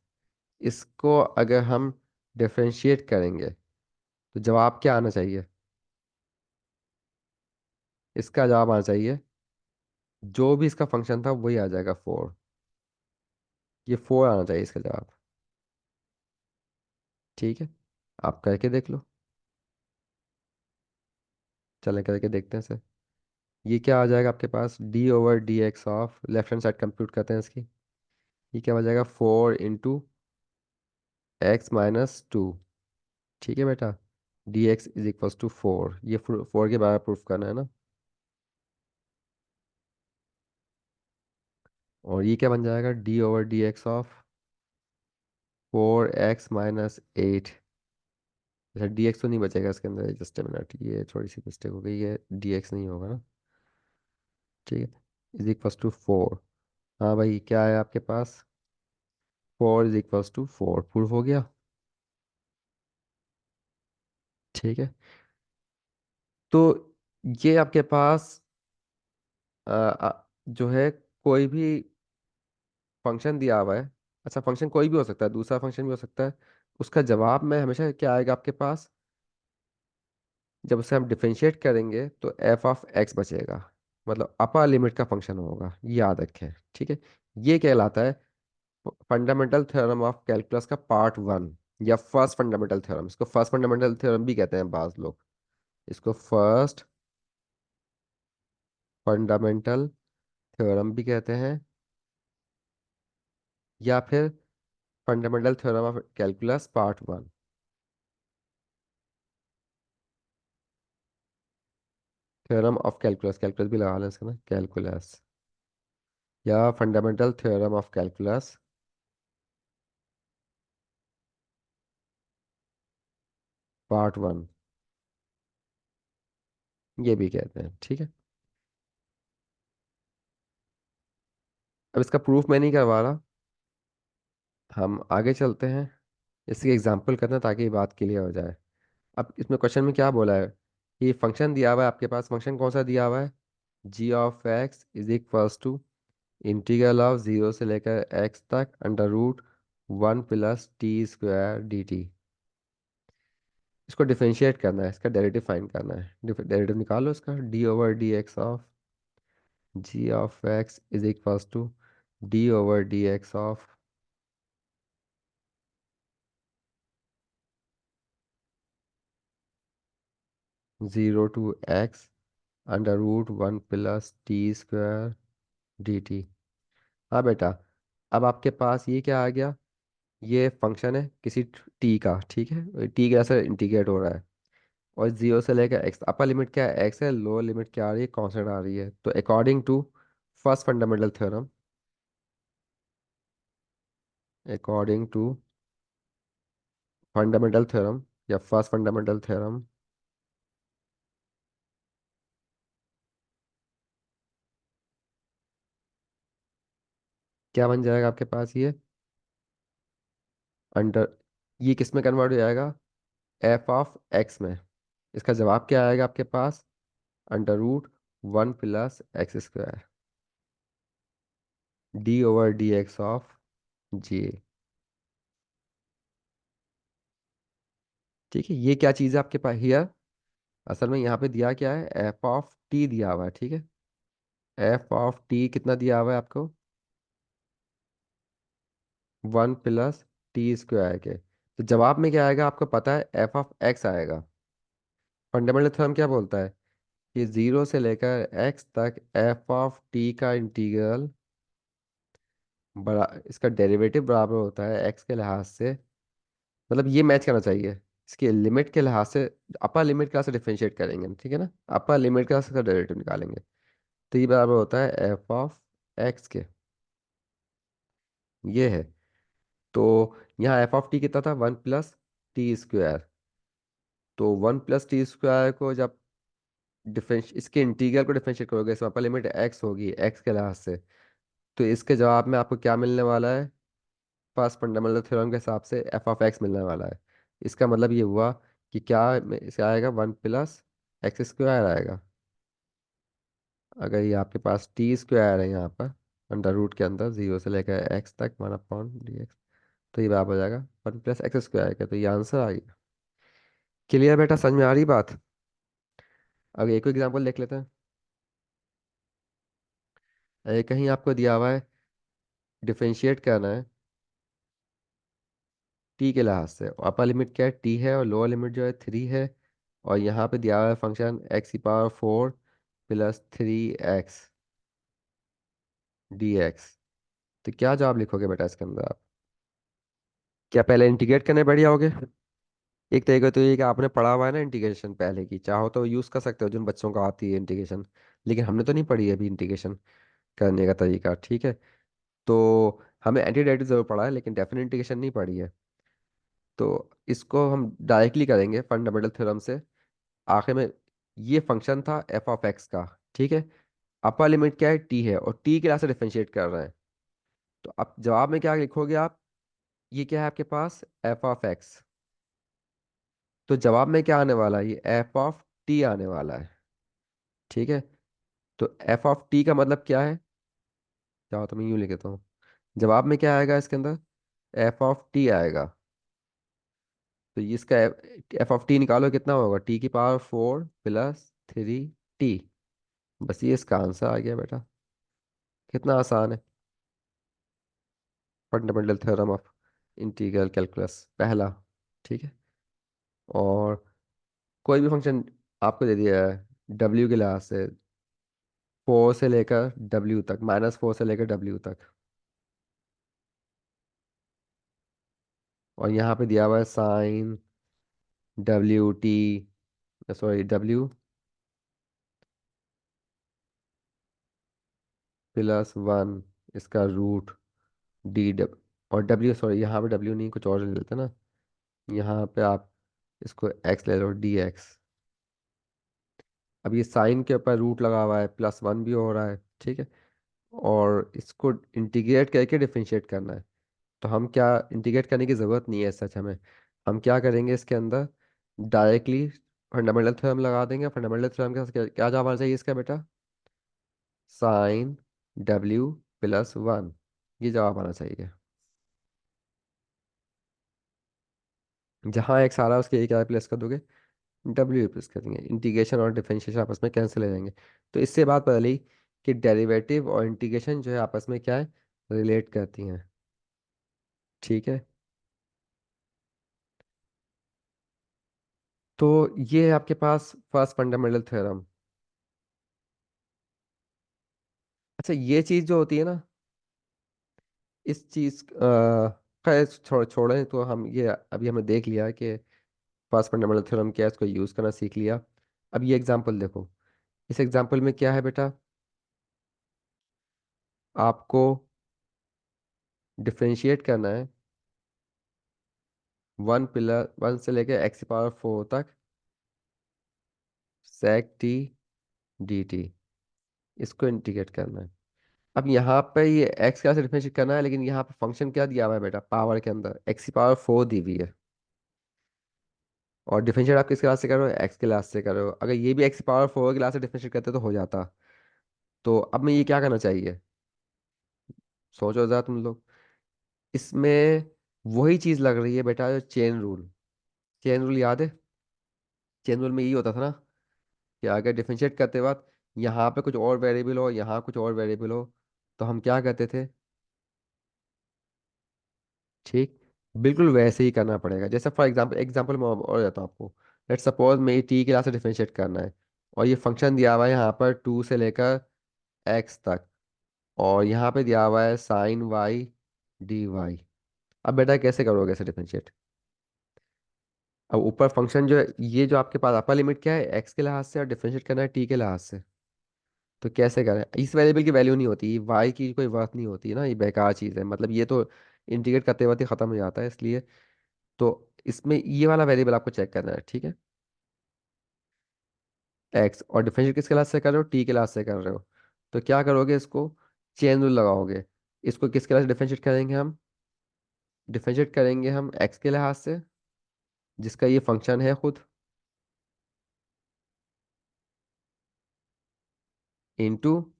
इसको अगर हम डिफरेंशिएट करेंगे तो जवाब क्या आना चाहिए? इसका जवाब आना चाहिए, जो भी इसका फंक्शन था वही आ जाएगा 4। ये 4 आना चाहिए इसका जवाब, ठीक है। आप करके देख लो, चलें करके देखते हैं सर। ये क्या आ जाएगा आपके पास? d/dx of left hand side compute करते हैं इसकी। ये क्या हो जाएगा? 4 × x - 2, ठीक है बेटा। dx = 4, ये 4 के बारे में प्रूफ करना है ना। और ये क्या बन जाएगा? d/dx of 4x - 8। अच्छा, dx तो नहीं बचेगा इसके अंदर, जस्ट ए मिनट, ये थोड़ी सी मिस्टेक हो गई है, dx नहीं होगा ना, ठीक है। = 4। हाँ भाई, क्या है आपके पास? 4 = 4 प्रूफ हो गया, ठीक है। तो ये आपके पास जो है कोई भी फंक्शन दिया हुआ है। अच्छा, फंक्शन कोई भी हो सकता है, दूसरा फंक्शन भी हो सकता है। उसका जवाब में हमेशा क्या आएगा आपके पास? जब उसे हम डिफरेंशिएट करेंगे तो एफ ऑफ एक्स बचेगा, मतलब अपर लिमिट का फंक्शन होगा, ये याद रखें, ठीक है। ये कहलाता है फंडामेंटल थ्योरम ऑफ कैलकुलस का पार्ट 1, या फर्स्ट फंडामेंटल थ्योरम। इसको फर्स्ट फंडामेंटल थ्योरम भी कहते हैं बाज लोग, इसको फर्स्ट फंडामेंटल थ्योरम भी कहते हैं, या फिर fundamental theorem of calculus part one. Theorem of calculus, calculus भी लगा लें इसका ना, कैलकुलस, या fundamental theorem of calculus part one, ये भी कहते हैं, ठीक है। अब इसका प्रूफ मैं नहीं करवा रहा, हम आगे चलते हैं, इसकी एग्जांपल करना ताकि ये बात क्लियर हो जाए। अब इसमें क्वेश्चन में क्या बोला है कि फंक्शन दिया हुआ है आपके पास, फंक्शन कौन सा दिया हुआ है, g of x is equals to integral of zero से लेकर एक्स तक under root one plus T square D t. इसको डिफरेंशिएट करना है, इसका डेरिवेटिव फाइंड करना है, डेरिवेटिव निकालो इसका, D over D x of G of x is equals to D over D x of zero to X under root one plus T square D T. हाँ बेटा, अब आपके पास ये क्या आ गया, ये फंक्शन है किसी टी का, ठीक है, टी के जैसे इंटीग्रेट हो रहा है, और जीरो से लेकर एक्स, अपर लिमिट क्या है एक्स है, लोअर लिमिट क्या आ रही है, कांस्टेंट आ रही है। तो according to first fundamental theorem, according to fundamental theorem या फर्स्ट फंडामेंटल थ्योरम, क्या बन जाएगा आपके पास ये, अंडर, ये किस में कन्वर्ट हो जाएगा, एफ ऑफ एक्स में। इसका जवाब क्या आएगा आपके पास, under root one plus x square d over D x of g. ठीक है, ये क्या चीज़ है आपके पास हियर, असल में यहाँ पे दिया क्या है, एफ ऑफ टी दिया हुआ है, ठीक है। एफ ऑफ टी कितना दिया हुआ है आपको, वन प्लस टी स्क्वायर के, तो जवाब में क्या आएगा आपको पता है, एफ ऑफ एक्स आएगा। फंडामेंटल थ्योरम क्या बोलता है कि जीरो से लेकर एक्स तक एफ ऑफ टी का इंटीग्रल बड़ा, इसका डेरिवेटिव बराबर होता है एक्स के लिहाज से, मतलब ये मैच करना चाहिए इसके लिमिट के लिहाज से, अपर लिमिट का से डिफरेंशिएट करेंगे, ठीक है ना, अपर लिमिट का से डेरिवेटिव निकालेंगे, तो ये बराबर होता है एफ ऑफ एक्स के, ये है। तो यहाँ एफ ऑफ टी कितना था, वन प्लस टी स्क्वायर, तो वन प्लस टी स्क्वायर को जब डिफरेंश इसके इंटीग्रल को डिफरेंशिएट करोगे, इसमें अपर लिमिट एक्स होगी एक्स के लिहाज से, तो इसके जवाब में आपको क्या मिलने वाला है, फर्स्ट फंडामेंटल थ्योरम के हिसाब से एफ ऑफ एक्स मिलने वाला है। इसका मतलब ये हुआ कि क्या इसका आएगा, वन प्लस एक्स स्क्वायर आएगा। अगर ये आपके पास टी स्क्वायर है यहाँ पर अंडर रूट के अंदर जीरो से लेकर एक्स तक वन अपॉन डी एक्स, तो ये बराबर हो जाएगा वन प्लस एक्स स्क्वायर का, तो ये आंसर आ गया। क्लियर बेटा, समझ में आ रही बात। अब एक एग्जांपल देख लेते हैं। कहीं आपको दिया हुआ है डिफरेंशिएट करना है टी के लिहाज से, अपर लिमिट क्या है टी है, और लोअर लिमिट जो है थ्री है, और यहाँ पे दिया हुआ है फंक्शन एक्स की power four plus three x D x. तो क्या जवाब लिखोगे बेटा इसके अंदर आप, क्या पहले इंटीग्रेट करने बैठ जाओगे। एक तरीका तो ये कि आपने पढ़ा हुआ है ना इंटीग्रेशन पहले की, चाहो तो यूज़ कर सकते हो जिन बच्चों को आती है इंटीग्रेशन, लेकिन हमने तो नहीं पढ़ी है अभी इंटीग्रेशन करने का तरीका, ठीक है। तो हमें एंटी डेरिवेटिव जरूर पढ़ा है लेकिन डेफिनेट इंटीग्रेशन नहीं पढ़ी है। तो इसको हम डायरेक्टली करेंगे फंडामेंटल थ्योरम से। आखिर में ये फंक्शन था एफ ऑफ एक्स का, ठीक है, अपर लिमिट क्या है टी है, और टी के लास्ट से डिफरेंशिएट कर रहे हैं, तो अब जवाब में क्या लिखोगे आप, ये क्या है आपके पास एफ ऑफ एक्स, तो जवाब में क्या आने वाला है, ये एफ ऑफ टी आने वाला है, ठीक है। तो एफ ऑफ टी का मतलब क्या है, चाहो तो मैं यूँ लिख देता हूँ, जवाब में क्या आएगा इसके अंदर, एफ ऑफ टी आएगा। तो ये इसका एफ ऑफ टी निकालो कितना होगा, टी की power four plus three T, बस ये इसका आंसर आ गया बेटा, कितना आसान है। Fundamental theorem of integral calculus पहला, ठीक है। और कोई भी फंक्शन आपको दे दिया है डब्ल्यू के लिहाज से, फोर से लेकर डब्ल्यू तक, माइनस फोर से लेकर डब्ल्यू तक, और यहाँ पे दिया हुआ है साइन WT, सॉरी W+1 इसका रूट DW, और W, सॉरी यहाँ पे W नहीं, कुछ और ले लेते हैं ना। यहाँ पे आप इसको x ले लो, DX। अब ये साइन के ऊपर रूट लगा हुआ है, +1 भी हो रहा है, ठीक है। और इसको इंटीग्रेट करके डिफरेंशिएट करना है। तो हम क्या, इंटीग्रेट करने की ज़रूरत नहीं है सच हमें। हम क्या करेंगे इसके अंदर, डायरेक्टली फंडामेंटल थ्योरम लगा देंगे। फंडामेंटल थ्योरम के साथ क्या क्या जवाब आना चाहिए इसका बेटा, साइन W+1, ये जवाब आना चाहिए। जहाँ एक्स आ रहा है उसके क्या प्लस कर दोगे, W प्लस कर देंगे। इंटीग्रेशन और डिफरेंशिएशन आपस में कैंसिल हो जाएंगे। तो इससे बात पता चली कि डेरिवेटिव और इंटीग्रेशन जो है आपस में क्या है, रिलेट करती हैं, ठीक है। तो ये है आपके पास फर्स्ट फंडामेंटल थ्योरम। अच्छा, ये चीज़ जो होती है ना, इस चीज़ खैर छोड़ें, तो हम ये अभी हमें देख लिया कि फर्स्ट फंडामेंटल थ्योरम क्या है, इसको यूज़ करना सीख लिया। अब ये एग्जांपल देखो। इस एग्जांपल में क्या है बेटा, आपको डिफरेंशिएट करना है 1 से लेकर x⁴ तक sec t dt, इसको इंटीग्रेट करना है। अब यहाँ पे ये x क्या से डिफरेंशिएट करना है, लेकिन यहाँ पे फंक्शन क्या दिया हुआ है बेटा, पावर के अंदर x⁴ दी हुई है। और डिफरेंशिएट आप किस क्लास से कर रहे हो, एक्स क्लास से कर रहे हो। अगर ये भी x⁴ क्लास से डिफरेंशिएट करते तो हो जाता। तो अब मैं ये क्या करना चाहिए, सोचो जरा तुम लोग। इसमें वही चीज लग रही है बेटा, जो चेन रूल। चेन रूल याद है, चेन रूल में यही होता था ना, कि अगर डिफरेंशिएट करते वक्त यहाँ पे कुछ और वेरिएबल हो, यहाँ कुछ और वेरिएबल हो, तो हम क्या करते थे, ठीक, बिल्कुल वैसे ही करना पड़ेगा। जैसे फॉर एग्जांपल, एग्जांपल मैं और देता हूँ आपको। लेट सपोज मैं टी क्लास से डिफरेंशिएट करना है, और ये फंक्शन दिया हुआ है यहाँ पर 2 से लेकर x तक, और यहाँ पे दिया हुआ है साइन y dy। अब बेटा कैसे करोगे ऐसे डिफरेंशिएट। अब ऊपर फंक्शन जो है, ये जो आपके पास अपर लिमिट क्या है, x के लिहाज से, और डिफरेंशिएट करना है t के लिहाज से। तो कैसे करें, इस वेरिएबल की वैल्यू नहीं होती, y की कोई वर्थ नहीं होती ना, ये बेकार चीज़ है, मतलब ये तो इंटीग्रेट करते वक्त ही खत्म हो जाता है, इसलिए। तो इसमें ये वाला वेरिएबल आपको चेक करना है, ठीक है, x, और डिफरेंशिएट किस क्लास से कर रहे हो, t क्लास से कर रहे हो। तो क्या करोगे, इसको चेन रूल लगाओगे। इसको किस क्लास से डिफरेंशिएट करेंगे हम, डिफरेंशिएट करेंगे हम x के लिहाज से, जिसका ये फंक्शन है खुद, into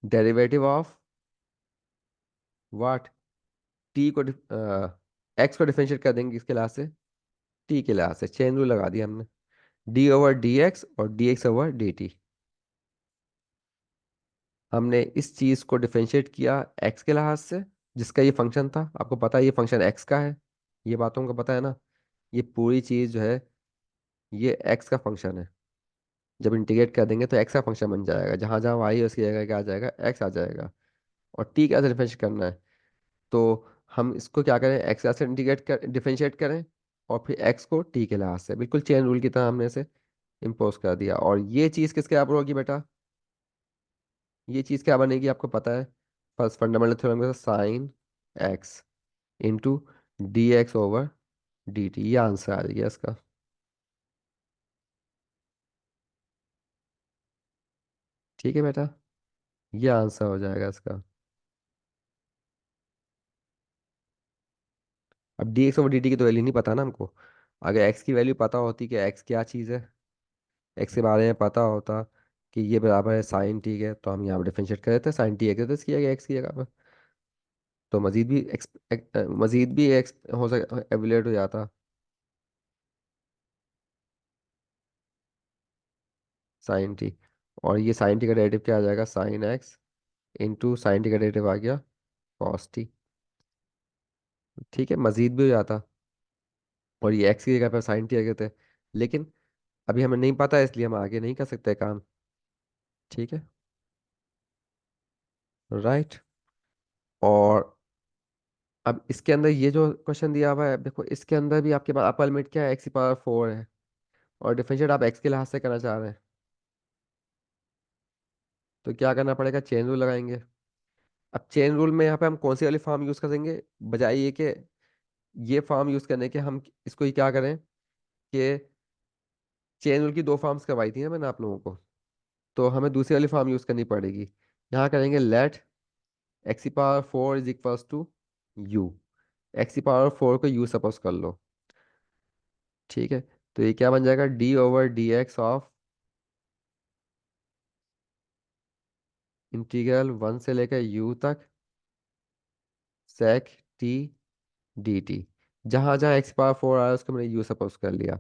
derivative of what, T को एक्स को डिफरेंशिएट कर देंगे किसके लिहाज से, टी के लिहाज से। चेन रूल लगा दिया हमने, d/dx और dx/dt। हमने इस चीज को डिफरेंशिएट किया एक्स के लिहाज से, जिसका ये फंक्शन था। आपको पता है ये फंक्शन एक्स का है, ये बातों को पता है ना। ये पूरी चीज जो है, ये एक्स का फंक्शन है। जब इंटीग्रेट कर देंगे तो एक्स का फंक्शन बन जाएगा, जहां जहां वाई है उसकी जगह क्या आ जाएगा, एक्स आ जाएगा। और टी कैसे डिफरेंशिएट करना है, तो हम इसको क्या करें, एक्स से इंटीग्रेट कर, डिफरेंशिएट करें, और फिर एक्स को टी के लिहाज से, बिल्कुल चेन रूल की तरह हमने इसे इम्पोज कर दिया। और ये चीज़ किसके बराबर होगी बेटा, ये चीज़ क्या बनेगी आपको पता है, फर्स्ट फंडामेंटल थ्योरम के साइन एक्स इंटू dx/dt, ये आंसर आ जाएगा इसका। ठीक है बेटा, ये आंसर हो जाएगा इसका। अब dx/dt की तो वैल्यू नहीं पता ना हमको। अगर x की वैल्यू पता होती कि x क्या चीज़ है, एक्स के बारे में पता होता कि ये बराबर है साइन टी के, तो हम यहाँ पर डिफरेंशिएट कर देते, साइन टी एक्स किया गया एक्स की जगह पर। तो मजीद भी एक्स हो सक एवेलेट हो जाता, साइन टी। और ये साइन टी का डेरिवेटिव क्या आ जाएगा, sine x into sine T का डेरिवेटिव आ गया कॉस टी। ठीक है, मजीद भी हो जाता, और ये एक्स की जगह पर साइन टी आ गए थे। लेकिन अभी हमें नहीं पता है, इसलिए हम आगे नहीं कर सकते काम, ठीक है, राइट। और अब इसके अंदर ये जो क्वेश्चन दिया हुआ है, देखो इसके अंदर भी आपके पास अपर लिमिट क्या है, x⁴ है, और डिफरेंशिएट आप x के लिहाज से करना चाह रहे हैं। तो क्या करना पड़ेगा, चेन रूल लगाएंगे। अब चेन रूल में यहाँ पे हम कौन सी वाली फॉर्म यूज करेंगे, बजाय ये कि ये फॉर्म यूज करने के हम इसको ही क्या करें कि चेन रूल की दो फॉर्म्स करवाई थी ना मैंने आप लोगों को, तो हमें दूसरी वाली फॉर्म यूज करनी पड़ेगी। यहाँ करेंगे let x⁴ is equals to u। x⁴ को u सपोज कर लो, ठीक है। तो ये क्या बन जाएगा, d/dx ऑफ इंटीग्रल 1 से लेकर u तक sec t dt। जहां जहां x⁴ आया उसको मैंने u सपोज कर लिया।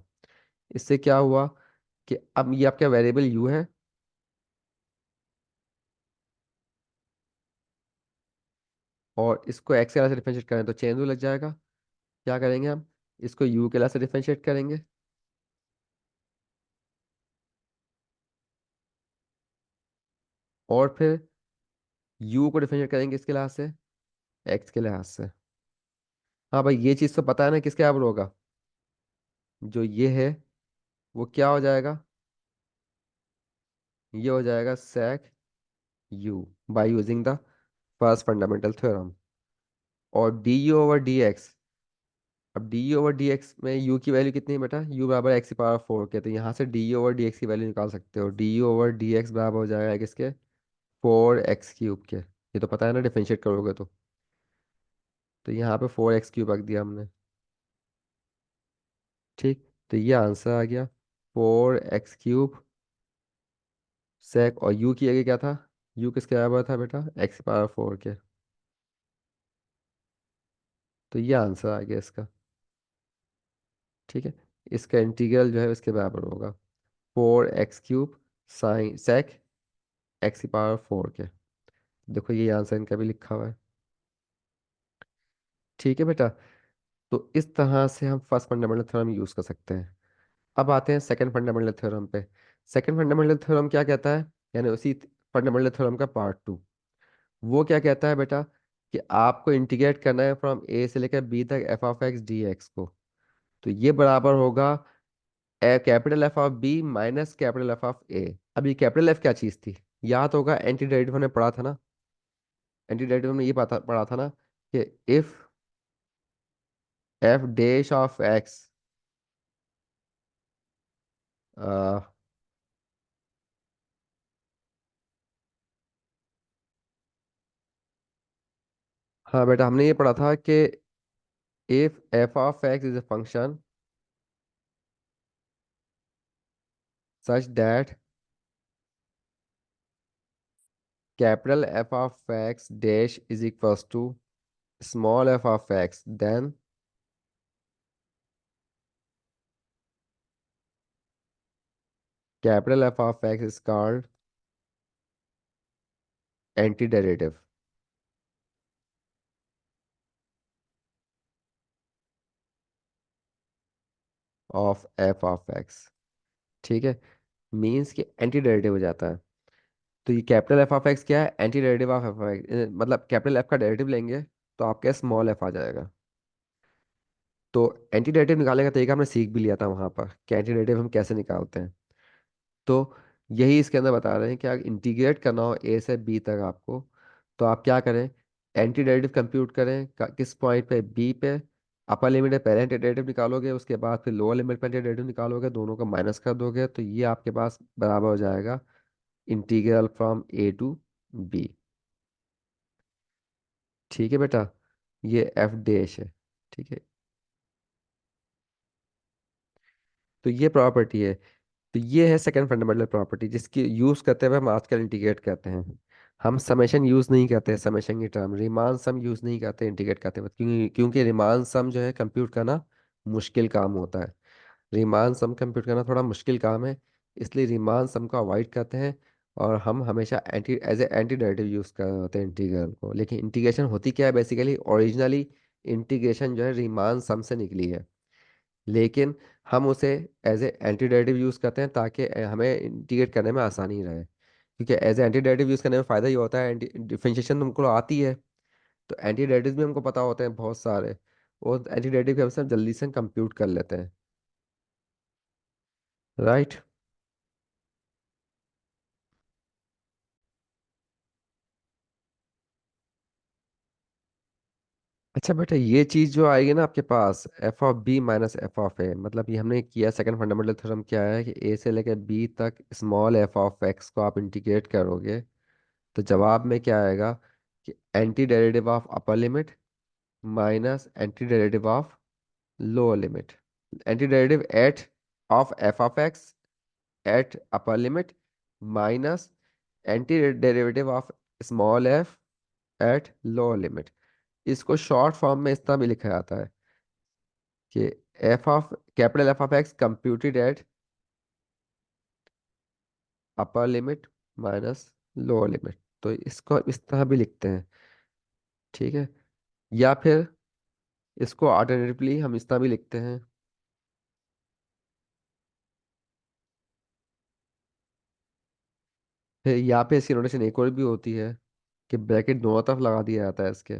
इससे क्या हुआ कि अब ये आपका वेरिएबल u है, और इसको x के लाने से डिफरेंशिएट करें तो चेंज लग जाएगा। क्या करेंगे हम, इसको u के लाने से डिफरेंशिएट करेंगे, और फिर u को डिफरेंशिएट करेंगे इसके लिहाज से, x के लिहाज से। हाँ भाई, ये चीज़ तो पता है ना किसके बराबर होगा, जो ये है वो क्या हो जाएगा, ये हो जाएगा sec u by using the first fundamental theorem. और du/dx, अब du/dx में u की वैल्यू कितनी है बेटा, u बराबर x⁴ के, तो यहाँ से du/dx की वैल्यू निकाल सकते हो। du/dx बराबर हो जाएगा किसके, 4x³ के। ये तो पता है ना डिफरेंशिएट करोगे तो यहाँ पे 4x³ रख दिया हमने, ठीक। तो ये आंसर आ गया 4x³ sec, और u की जगह क्या था, u किसके बराबर था बेटा, x⁴ के। तो ये आंसर आ गया इसका, ठीक है। इसका इंटीग्रल जो है इसके बराबर होगा 4x³ साइन sec x⁴ के। देखो ये आंसर इनका भी लिखा हुआ है, ठीक है बेटा। तो इस तरह से हम फर्स्ट फंडामेंटल थ्योरम यूज कर सकते हैं। अब आते हैं सेकंड फंडामेंटल थ्योरम पे। सेकंड फंडामेंटल थ्योरम क्या कहता है, यानी उसी फंडामेंटल थ्योरम का पार्ट 2। वो क्या कहता है बेटा, कि आपको इंटीग्रेट करना है फ्रॉम ए से लेकर बी तक f(x) dx को। तो ये बराबर होगा capital F(b) minus capital F(a)। अब ये कैपिटल F क्या चीज़ थी, याद होगा एंटी डेरिवेटिव हमने पढ़ा था ना। एंटी डेरिवेटिव में ये पढ़ा था ना कि if f dash of x, हाँ बेटा हमने ये पढ़ा था कि if f(x) is a function such that capital f(x) dash is equals to small f(x), then capital f(x) is called antiderivative of f(x), ठीक है। मीन्स कि एंटीडेरिवेटिव हो जाता है। तो ये कैपिटल f(x) क्या है, एंटीडेरिवेटिव ऑफ f(x), मतलब कैपिटल F का डेरिवेटिव लेंगे तो आपके स्मॉल f आ जाएगा। तो एंटीडेरिवेटिव निकालने का तरीका हमने सीख भी लिया था वहां पर कि एंटीडेरिवेटिव हम कैसे निकालते हैं। तो यही इसके अंदर बता रहे हैं कि अगर इंटीग्रेट करना हो ए से बी तक आपको, तो आप क्या करें, एंटी डेरिवेटिव कंप्यूट करें किस पॉइंट पे, बी पे। अपर लिमिट है, पहले एंटी डेरिवेटिव निकालोगे, उसके बाद फिर लोअर लिमिट पे एंटी डेरिवेटिव निकालोगे, दोनों को माइनस कर दोगे, तो ये आपके पास बराबर हो जाएगा integral from A to B, ठीक है बेटा। ये एफ डैश है, ठीक है। तो ये प्रॉपर्टी है। तो ये है सेकंड फंडामेंटल प्रॉपर्टी, जिसकी यूज करते हुए हम आजकल इंटीग्रेट करते हैं। हम समेशन यूज नहीं करते, समेशन की टर्म रीमान सम यूज नहीं करते इंटीग्रेट करते वक्त, क्योंकि रीमान सम जो है कंप्यूट करना मुश्किल काम होता है। रीमान सम कंप्यूट करना थोड़ा मुश्किल काम है, इसलिए रीमान सम को अवॉइड करते हैं। और हम हमेशा anti as a anti derivative use करते हैं इंटीग्रल को। लेकिन इंटीग्रेशन होती क्या है बेसिकली, ओरिजिनली इंटीग्रेशन जो है रीमान सम से निकली है, लेकिन हम उसे एज ए एंटीडेटिव यूज़ करते हैं ताकि हमें इंटीग्रेट करने में आसानी रहे। क्योंकि एज ए एंटीडेटिव यूज़ करने में फ़ायदा ये होता है, डिफरेंशिएशन तुमको आती है, तो एंटी डेरिवेटिव भी हमको पता होते हैं बहुत सारे, और एंटी डेरिवेटिव के हम जल्दी से कंप्यूट कर लेते हैं। राइट। अच्छा बेटा, ये चीज जो आएगी ना आपके पास, f of b minus f of a, मतलब ये हमने किया सेकंड फंडामेंटल थ्योरम, क्या है कि ए से लेकर बी तक स्मॉल एफ ऑफ एक्स को आप इंटीग्रेट करोगे, तो जवाब में क्या आएगा कि anti derivative of upper limit minus anti derivative of lower limit, anti derivative eight of f of x at upper limit minus anti derivative of small F at lower limit. इसको शॉर्ट फॉर्म में इस तरह भी लिखा जाता है कि F of capital F of x computed at upper limit minus lower limit, तो इसको इस तरह भी लिखते हैं। ठीक है। या फिर इसको अल्टरनेटिवली हम इस तरह भी लिखते हैं। फिर यहाँ पे इसकी नोटेशन एक और भी होती है कि ब्रैकेट दोनों तरफ लगा दिया जाता है इसके।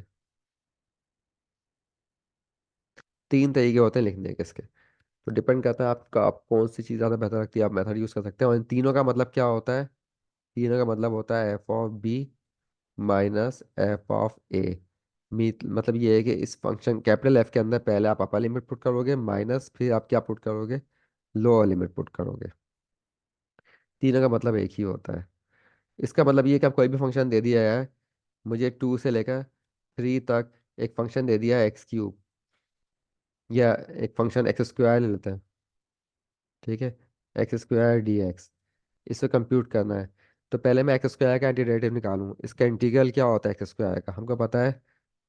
तीन तरीके होते हैं लिखने के इसके। तो डिपेंड करता है आपका, आप कौन सी चीज़ ज़्यादा बेहतर लगती है, आप मेथड यूज़ कर सकते हैं। और इन तीनों का मतलब क्या होता है? तीनों का मतलब होता है F of b minus f of a. मतलब ये है कि इस फंक्शन कैपिटल एफ के अंदर पहले आप अपर लिमिट पुट करोगे, माइनस फिर आप क्या पुट करोगे, लोअर लिमिट पुट करोगे। तीनों का मतलब एक ही होता है। इसका मतलब ये है कि आप कोई भी फंक्शन दे दिया है, मुझे 2 से लेकर 3 तक एक फंक्शन दे दिया है एक्स क्यूब, या एक फंक्शन एक्स स्क्वायर ले लेते हैं। ठीक है। एक्स स्क्वायर डी एक्स, इसे कंप्यूट करना है। तो पहले मैं एक्स स्क्वायर का एंटीडेरिवेटिव निकालूं। इसका इंटीग्रल क्या होता है एक्स स्क्वायर का, हमको पता है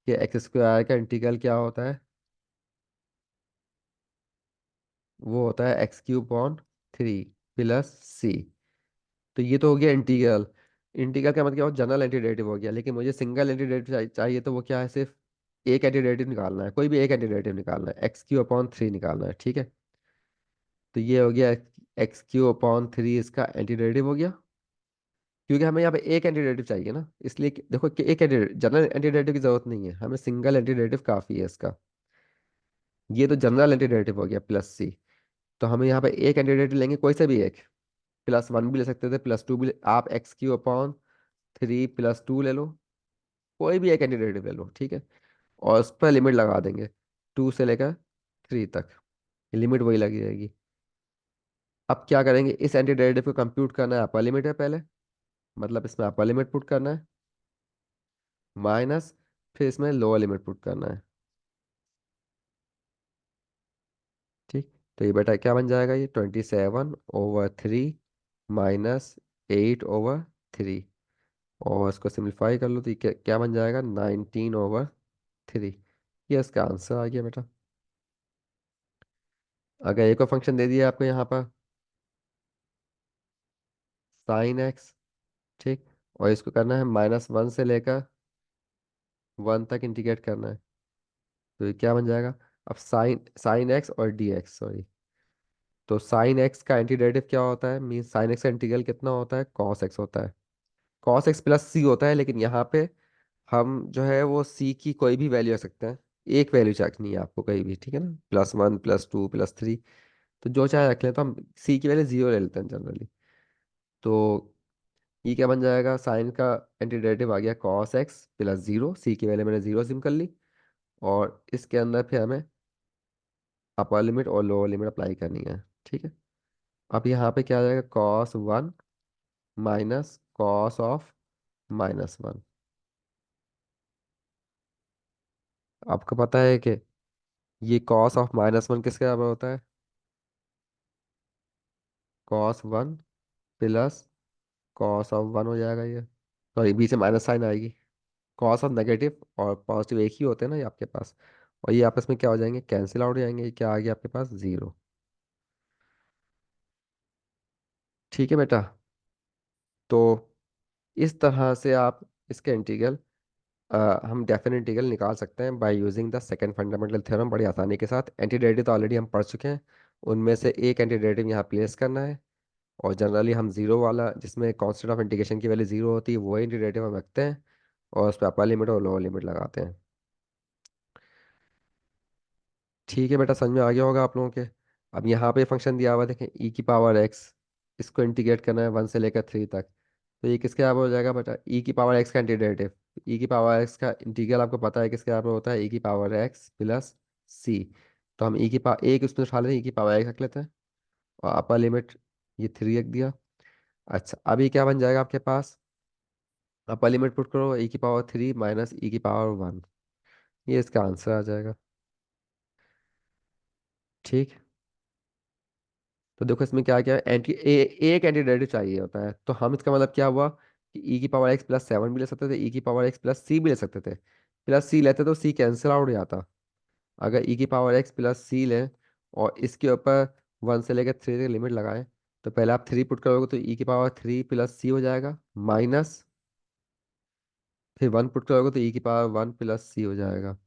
कि एक्स स्क्वायर का इंटीग्रल क्या होता है, वो होता है एक्स क्यूब अपॉन 3 प्लस सी। तो ये तो हो गया इंटीग्रल। इंटीग्रल का मतलब क्या हो, जनरल एंटीडेरिवेटिव हो गया। लेकिन मुझे सिंगल एंटीडेरिवेटिव चाहिए, तो वो क्या है, सिर्फ एक एंटीडेरिवेटिव निकालना है, कोई भी एक एंटीडेरिवेटिव निकालना है, एक्स क्यूब अपॉन 3 निकालना है। ठीक है। तो ये हो गया एक्स क्यूब अपॉन 3, इसका एंटीडेरिवेटिव हो गया। क्योंकि हमें यहाँ पे एक एंटीडेरिवेटिव चाहिए ना, इसलिए देखो कि एक एंटीडेरिवेटिव, जनरल एंटीडेरिवेटिव की जरूरत नहीं है, हमें सिंगल एंटीडेरिवेटिव काफी है इसका। ये तो जनरल एंटीडेरिवेटिव हो गया प्लस सी। तो हमें यहाँ पे एक एंटीडेरिवेटिव लेंगे, कोई से भी एक, +1 भी ले सकते थे, +2 भी आप एक्स क्यू अपॉन 3 +2 ले लो, कोई भी एक एंटीडेरिवेटिव ले लो। ठीक है। और उस पर लिमिट लगा देंगे 2 से लेकर 3 तक, लिमिट वही लगी रहेगी। अब क्या करेंगे, इस एंटीडेरिवेटिव को कंप्यूट करना है, अपर लिमिट है पहले, मतलब इसमें अपर लिमिट पुट करना है, माइनस फिर इसमें लोअर लिमिट पुट करना है। ठीक। तो ये बेटा क्या बन जाएगा, ये 27/3 माइनस 8/3, और इसको सिंप्लीफाई कर लो तो ये क्या बन जाएगा, 19/3। ये इसका आंसर आ गया बेटा। अगर एक और फंक्शन दे दिया आपको यहाँ पर, साइन एक्स, ठीक, और इसको करना है -1 से लेकर 1 तक इंटीग्रेट करना है, तो ये क्या बन जाएगा, अब साइन साइन एक्स और डी एक्स, सॉरी। तो साइन एक्स का एंटीडेरिवेटिव क्या होता है, मीन साइन एक्स का इंटीग्रल कितना होता है, कॉस एक्स होता है। कॉस एक्स प्लस सी होता है, लेकिन यहाँ पे हम जो है वो सी की कोई भी वैल्यू रख सकते हैं, एक वैल्यू रखनी है आपको कहीं भी, ठीक है ना, +1 +2 +3, तो जो चाहे रख लें। तो हम सी की वैल्यू 0 ले लेते हैं जनरली। तो ये क्या बन जाएगा, साइन का एंटीडेरिवेटिव आ गया कॉस एक्स +0, सी की वैल्यू मैंने 0 सिम कर ली, और इसके अंदर फिर हमें अपर लिमिट और लोअर लिमिट अप्लाई करनी है। ठीक है। अब यहाँ पे क्या आ जाएगा, cos 1 माइनस कॉस ऑफ -1। आपको पता है कि ये कॉस ऑफ -1 किसके बराबर होता है, cos 1 प्लस कॉस ऑफ 1 हो जाएगा ये, सॉरी बीच में माइनस साइन आएगी। कॉस ऑफ नेगेटिव और पॉजिटिव एक ही होते हैं ना ये आपके पास, और ये आपस में क्या हो जाएंगे, कैंसिल आउट हो जाएंगे। ये क्या आ गया आपके पास, 0। ठीक है बेटा। तो इस तरह से आप इसके इंटीग्रल, हम डेफिनेट इंटीग्रल निकाल सकते हैं by using the second fundamental theorem, बड़ी आसानी के साथ। एंटीडेरिवेटिव तो ऑलरेडी हम पढ़ चुके हैं, उनमें से एक एंटीडेरिवेटिव यहाँ प्लेस करना है, और जनरली हम जीरो वाला, जिसमें कांस्टेंट ऑफ इंटीग्रेशन की वैल्यू 0 होती है, वो एंटीडेरिवेटिव हम रखते हैं। और उस पर अपर लिमिट और लोअर लिमिट लगाते हैं। ठीक है बेटा, समझ में आ गया होगा आप लोगों के। अब यहाँ पे फंक्शन दिया हुआ है, देखें e की पावर x, इसको इंटीग्रेट करना है 1 से लेकर 3 तक। तो ये किसके बराबर हो जाएगा बेटा, e की पावर x का एंटीडेरिवेटिव। e की पावर x का इंटीग्रल आपको पता है किसके बराबर होता है, e की पावर x प्लस c। तो हम e की पावर एक उसमें उठा लेते हैं, e की पावर x रख लेते हैं, और अपर लिमिट ये 3 रख दिया। अच्छा, अब ये क्या बन जाएगा आपके पास, अपर लिमिट पुट करो, e की पावर 3 माइनस e की पावर 1, ये इसका आंसर आ जाएगा। ठीक। तो देखो इसमें क्या क्या है, एक एंटीडेरिवेटिव चाहिए होता है, तो हम इसका मतलब क्या हुआ कि e की पावर x प्लस 7 भी ले सकते थे, e की पावर x प्लस c भी ले सकते थे। प्लस सी लेते तो c कैंसिल आउट हो जाता। अगर e की पावर x प्लस c लें और इसके ऊपर 1 से लेकर 3 तक लिमिट लगाएं, तो पहले आप 3 पुट करोगे तो e की पावर 3 प्लस c हो जाएगा, माइनस फिर 1 पुट करोगे तो e की पावर 1 प्लस c हो जाएगा।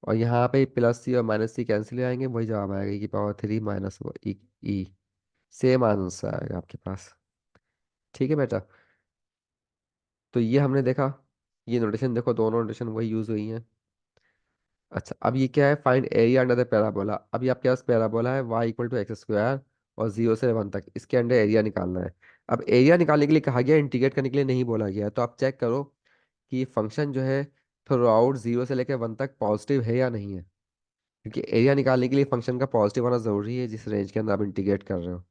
और यहाँ पे प्लस सी और माइनस सी कैंसिल हो जाएंगे, वही जवाब आएगा e की पावर 3 माइनस ई। सेम आंसर आएगा आपके पास। ठीक है बेटा। तो ये हमने देखा, ये नोटेशन देखो, दोनों नोटेशन वही यूज हुई हैं। अच्छा, अब ये क्या है, find area under the parabola. अभी आपके पास पैराबोला है y = x² और 0 से 1 तक, इसके अंडर एरिया निकालना है। अब एरिया निकालने के लिए कहा गया, इंटीग्रेट करने के लिए नहीं बोला गया है। तो आप चेक करो कि फंक्शन जो है थ्रू आउट 0 से लेकर 1 तक पॉजिटिव है या नहीं है, क्योंकि एरिया निकालने के लिए फंक्शन का पॉजिटिव होना जरूरी है जिस रेंज के अंदर आप इंटीग्रेट कर रहे हो।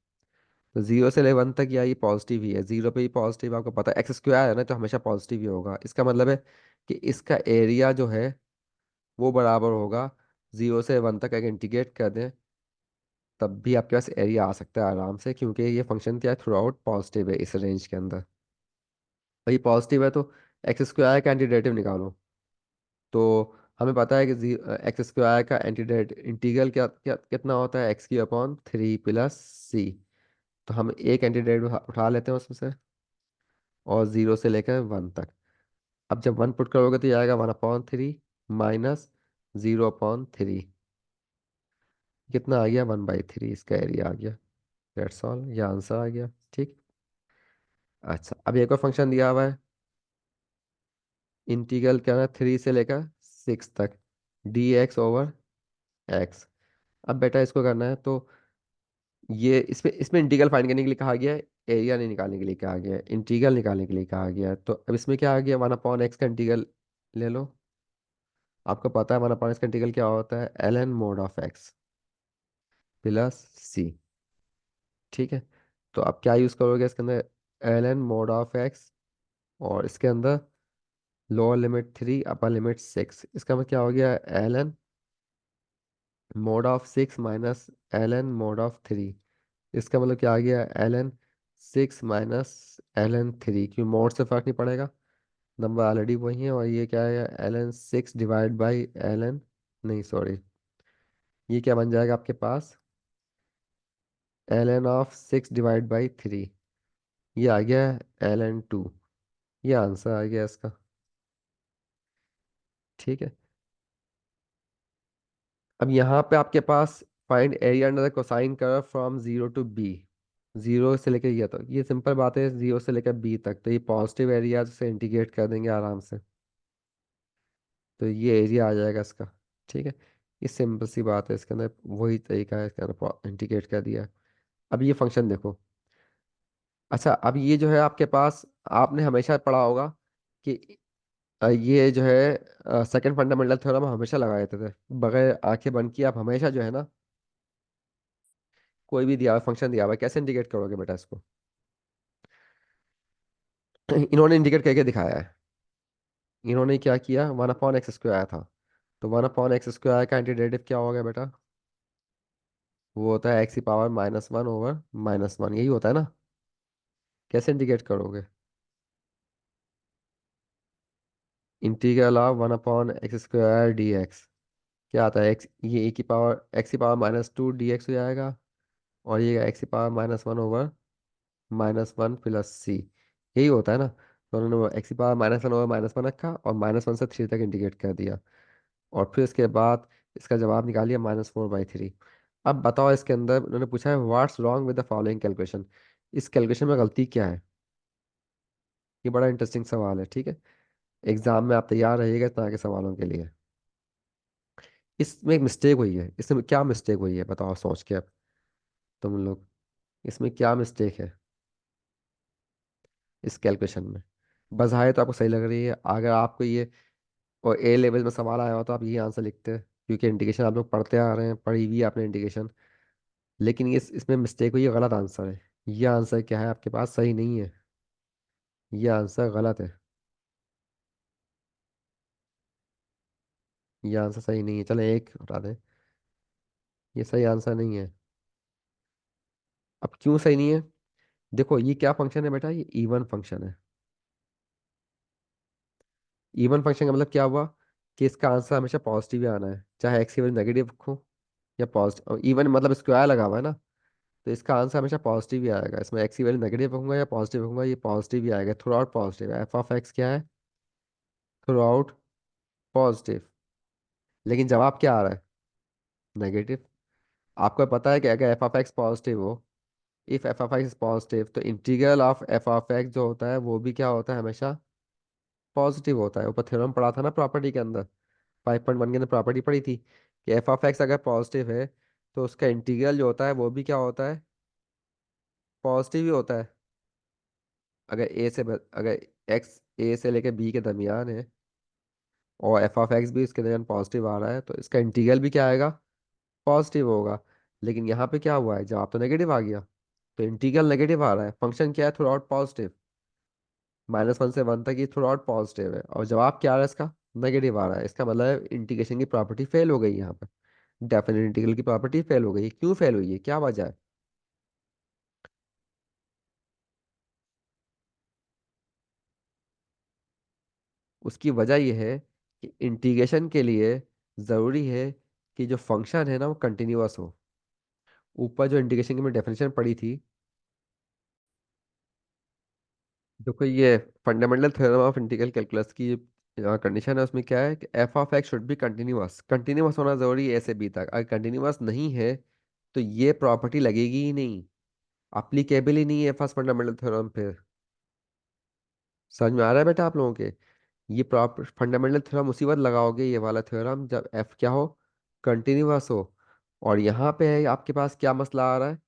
तो 0 से 1 तक या ये पॉजिटिव ही है, 0 पे ही पॉजिटिव, आपको पता है x² है ना, तो हमेशा पॉजिटिव ही होगा। इसका मतलब है कि इसका एरिया जो है वो बराबर होगा 0 से 1 तक, अगर इंटीग्रेट कर दें तब भी आपके पास एरिया आ सकता है आराम से, क्योंकि ये फंक्शन क्या है, थ्रू आउट पॉजिटिव है इस रेंज के अंदर। वही पॉजिटिव है तो x² का एंटीडेरिवेटिव निकालो। तो हमें पता है कि x² का एंटीडेरिवेटिव इंटीग्रल क्या, कितना होता है, x³ प्लस c। तो हम एक एंटीडेरिवेटिव उठा लेते हैं उसमें से, और 0 से लेकर 1 तक। अब जब 1 पुट करोगे तो ये आएगा 1/3 माइनस 0/3। कितना आ गया, 1/3 इसका एरिया आ गया। डेट्स ऑल, ये आंसर आ गया। ठीक। अच्छा, अब एक और फंक्शन दिया हुआ है, इंटीग्रल क्या है 3 से लेकर 6 तक, dx/x। अब बेटा इसको करना है तो ये इसमें इसमें इंटीग्रल फाइंड करने के लिए कहा गया है, एरिया नहीं निकालने के लिए कहा गया है, इंटीग्रल निकालने के लिए कहा गया है। तो अब इसमें क्या आ गया, 1/x का इंटीग्रल ले लो। आपको पता है 1/x का इंटीग्रल क्या होता है, ln mod of x plus c। ठीक है। तो आप क्या यूज़ करोगे इसके अंदर, ln mod ऑफ x, और इसके अंदर लोअर लिमिट 3 अपर लिमिट 6। इसका मतलब क्या हो गया, ln mod of 6 minus ln mod of 3। इसका मतलब क्या आ गया, ln 6 माइनस ln 3, क्यों मोड से फर्क नहीं पड़ेगा, नंबर ऑलरेडी वही है। और ये क्या है, ln 6 डिवाइड बाई ln, नहीं सॉरी, ये क्या बन जाएगा आपके पास, ln ऑफ 6 डिवाइड बाई 3। ये आ गया ln 2। ये आंसर आ गया इसका। ठीक है। अब यहाँ पे आपके पास find area under the cosine curve from 0 to b। 0 से लेकर ये तक, ये सिंपल बात है, 0 से लेकर b तक, तो ये पॉजिटिव एरिया से इंटीग्रेट कर देंगे आराम से, तो ये एरिया आ जाएगा इसका। ठीक है। ये सिंपल सी बात है, इसके अंदर वही तरीका है, इसके अंदर इंटीग्रेट कर दिया। अब ये फंक्शन देखो। अच्छा, अब ये जो है आपके पास, आपने हमेशा पढ़ा होगा कि ये जो है सेकंड फंडामेंटल थ्योरम हमेशा लगाए थे बगैर आंखें बंद किए आप हमेशा जो है ना, कोई भी दिया हुआ फंक्शन दिया हुआ है, कैसे इंडिकेट करोगे बेटा इसको। इन्होंने इंडिकेट करके दिखाया है। इन्होंने क्या किया, 1/x² था, तो 1/x² का एंटीडेरिवेटिव क्या होगा बेटा, वो होता है x⁻⁻⁻⁻⁻, यही होता है ना। कैसे इंडिकेट करोगे, इंटीग्रल ऑफ 1/x²dx। क्या आता है एक्स, ये e⁻x⁻⁻2 dx हो जाएगा, और ये x⁻−1/−1 प्लस c, यही होता है ना। तो उन्होंने वो x⁻−1/−1 रखा और -1 से 3 तक इंटीग्रेट कर दिया, और फिर इसके बाद इसका जवाब निकालिए -4/3। अब बताओ इसके अंदर उन्होंने पूछा है what's wrong with the following calculation, इस कैलकुलेशन में गलती क्या है। ये बड़ा इंटरेस्टिंग सवाल है। ठीक है। एग्जाम में आप तैयार रहिएगा इस तरह के सवालों के लिए। इसमें एक मिस्टेक हुई है, इसमें क्या मिस्टेक हुई है बताओ सोच के अब तुम लोग, इसमें क्या मिस्टेक है इस कैलकुलेशन में? बजाय तो आपको सही लग रही है, अगर आपको ये और ए लेवल में सवाल आया हो तो आप यही आंसर लिखते, क्योंकि इंडिकेशन आप लोग पढ़ते आ रहे हैं, पढ़ी हुई है आपने इंडिकेशन। लेकिन ये इसमें मिस्टेक हुई है, गलत आंसर है। ये आंसर क्या है आपके पास, सही नहीं है, ये आंसर गलत है। ये आंसर सही नहीं है, चले एक हटा दें, ये सही आंसर नहीं है। अब क्यों सही नहीं है? देखो ये क्या फंक्शन है बेटा, ये इवन फंक्शन है। इवन फंक्शन का मतलब क्या हुआ कि इसका आंसर हमेशा पॉजिटिव ही आना है, चाहे एक्स की वैल्यू नेगेटिव रखो या पॉजिटिव। इवन मतलब स्क्वायर लगा हुआ है ना, तो इसका आंसर हमेशा पॉजिटिव ही आएगा। इसमें एक्स की वैल्यू नेगेटिव रखूंगा या पॉजिटिव रखूंगा, ये पॉजिटिव ही आएगा, थ्रू आउट पॉजिटिव है। एफ ऑफ एक्स क्या है? Through out positive. लेकिन जवाब क्या आ रहा है? नेगेटिव। आपको पता है कि अगर एफ ऑफ एक्स पॉजिटिव हो, if F of x positive, तो integral of f of x जो होता है वो भी क्या होता है, हमेशा पॉजिटिव होता है। ऊपर थ्योरम पढ़ा था ना प्रॉपर्टी के अंदर, 5.1 के अंदर प्रॉपर्टी पढ़ी थी कि एफ ऑफ एक्स अगर पॉजिटिव है तो उसका इंटीग्रल जो होता है वो भी क्या होता है, पॉजिटिव ही होता है। अगर अगर एक्स ए से लेके बी के दरमियान है और एफ ऑफ एक्स भी इसके दरमियान पॉजिटिव आ रहा है, तो इसका इंटीग्रल भी क्या आएगा, पॉजिटिव होगा। लेकिन यहाँ पे क्या हुआ है, जवाब तो नेगेटिव आ गया, तो इंटीग्रल नेगेटिव आ रहा है। फंक्शन क्या है, थ्रू आउट पॉजिटिव, -1 से 1 तक ये थ्रू आउट पॉजिटिव है, और जवाब क्या आ रहा है इसका, नेगेटिव आ रहा है। इसका मतलब इंटीग्रेशन की प्रॉपर्टी फेल हो गई यहाँ पे, डेफिनेट इंटीग्रल की प्रॉपर्टी फेल हो गई। क्यों फेल हुई है, क्या वजह है? उसकी वजह यह है कि इंटीग्रेशन के लिए ज़रूरी है कि जो फंक्शन है ना वो कंटिन्यूअस हो। ऊपर जो इंटीग्रेशन की मैं डेफिनेशन पढ़ी थी, देखो ये fundamental theorem of integral calculus की कंडीशन है, उसमें क्या है कि F of x should be continuous. Continuous होना ज़रूरी है ए से बी तक, अगर कंटिन्यूअस नहीं है तो ये प्रॉपर्टी लगेगी ही नहीं, अप्लीकेबल ही नहीं है फर्स्ट फंडामेंटल थ्योरम पे। समझ में आ रहा है बेटा आप लोगों के? ये प्रॉपर फंडामेंटल थ्योरम उसी वक्त लगाओगे ये वाला थ्योरम जब एफ क्या हो, कंटिन्यूअस हो। और यहाँ पे है आपके पास क्या मसला आ रहा है,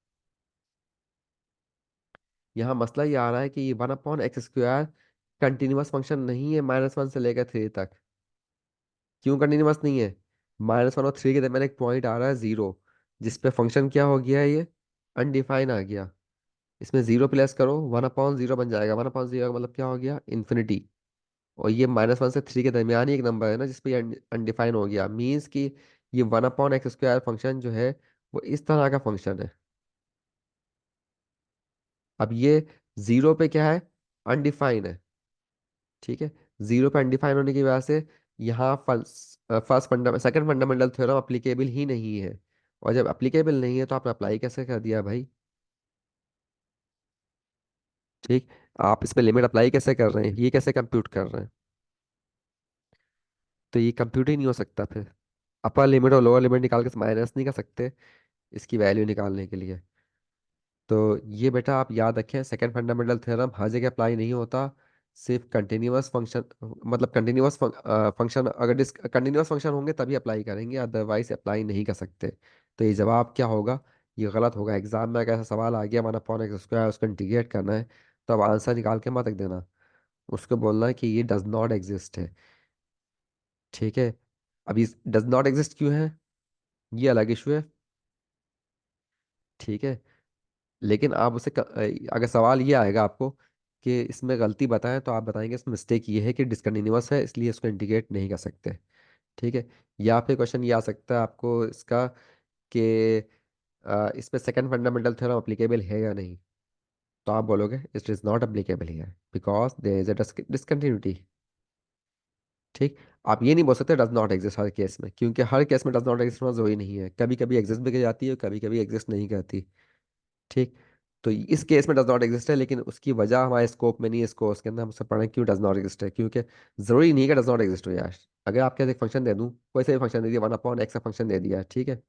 यहाँ मसला ये आ रहा है कि ये 1/x² कंटिन्यूअस फंक्शन नहीं है -1 से लेकर 3 तक। क्यों कंटिन्यूअस नहीं है? -1 और 3 के दरमियान एक पॉइंट आ रहा है 0, जिसपे फंक्शन क्या हो गया है, ये अनडिफाइन आ गया। इसमें 0 प्लस करो, 1/0 बन जाएगा। 1/0 का मतलब क्या हो गया, इन्फिनिटी। और ये -1 से 3 के दरमियान ही एक नंबर है ना जिसपे ये अनडिफाइन हो गया, मीन्स कि ये 1/x² फंक्शन जो है वो इस तरह का फंक्शन है। अब ये 0 पे क्या है, अनडिफाइन है। ठीक है, 0 पे अनडिफाइन होने की वजह से यहाँ फर्स्ट फंडा सेकंड फंडामेंटल थ्योरम अप्लीकेबल ही नहीं है। और जब अप्लीकेबल नहीं है तो आपने अप्लाई कैसे कर दिया भाई? ठीक, आप इस पे लिमिट अप्लाई कैसे कर रहे हैं, ये कैसे कंप्यूट कर रहे हैं? तो ये कंप्यूट ही नहीं हो सकता फिर। अपर लिमिट और लोअर लिमिट निकाल के माइनस नहीं कर सकते इसकी वैल्यू निकालने के लिए। तो ये बेटा आप याद रखें, सेकंड फंडामेंटल थ्योरम हर जगह अप्लाई नहीं होता, सिर्फ कंटिन्यूअस फंक्शन, मतलब कंटिन्यूअस फंक्शन, अगर डिस कंटिन्यूअस फंक्शन होंगे तभी अप्लाई करेंगे, अदरवाइज अप्लाई नहीं कर सकते। तो ये जवाब क्या होगा, ये गलत होगा। एग्जाम में अगर ऐसा सवाल आ गया 1/x², उसको इंटीग्रेट करना है, तो अब आंसर निकाल के मत रख देना, उसको बोलना है कि ये डज नॉट एग्जिस्ट है। ठीक है, अब ये डज नॉट एग्जिस्ट क्यों है, ये अलग इशू है। ठीक है, लेकिन आप उसे अगर सवाल ये आएगा आपको कि इसमें गलती बताएं, तो आप बताएंगे इसमें मिस्टेक ये है कि डिसकंटिन्यूअस है इसलिए इसको इंटीग्रेट नहीं कर सकते। ठीक है, या फिर क्वेश्चन ये आ सकता है आपको इसका कि इस पे सेकंड फंडामेंटल थ्योरम अप्लीकेबल है या नहीं, तो आप बोलोगे it is not applicable here because there is a discontinuity. ठीक, आप ये नहीं बोल सकते डज नॉट एग्जिस्ट हर केस में, क्योंकि हर केस में डज नॉट एग्जिस्ट होना जरूरी नहीं है, कभी कभी एग्जिस्ट भी कर जाती है, कभी कभी एग्जिस्ट नहीं करती। ठीक, तो इस केस में डज नॉट एग्जिस्ट है, लेकिन उसकी वजह हमारे स्कोप में नहीं है, इस कोर्स के अंदर हम उससे पढ़ें क्यों डज नॉट एग्जिस्ट है, क्योंकि जरूरी नहीं है कि डज नॉट एग्जिस्ट हो यार। अगर आपके एक फंक्शन दे दूं, कोई सा भी फंक्शन दे दिया, 1/x का फंक्शन दे दिया है, ठीक है,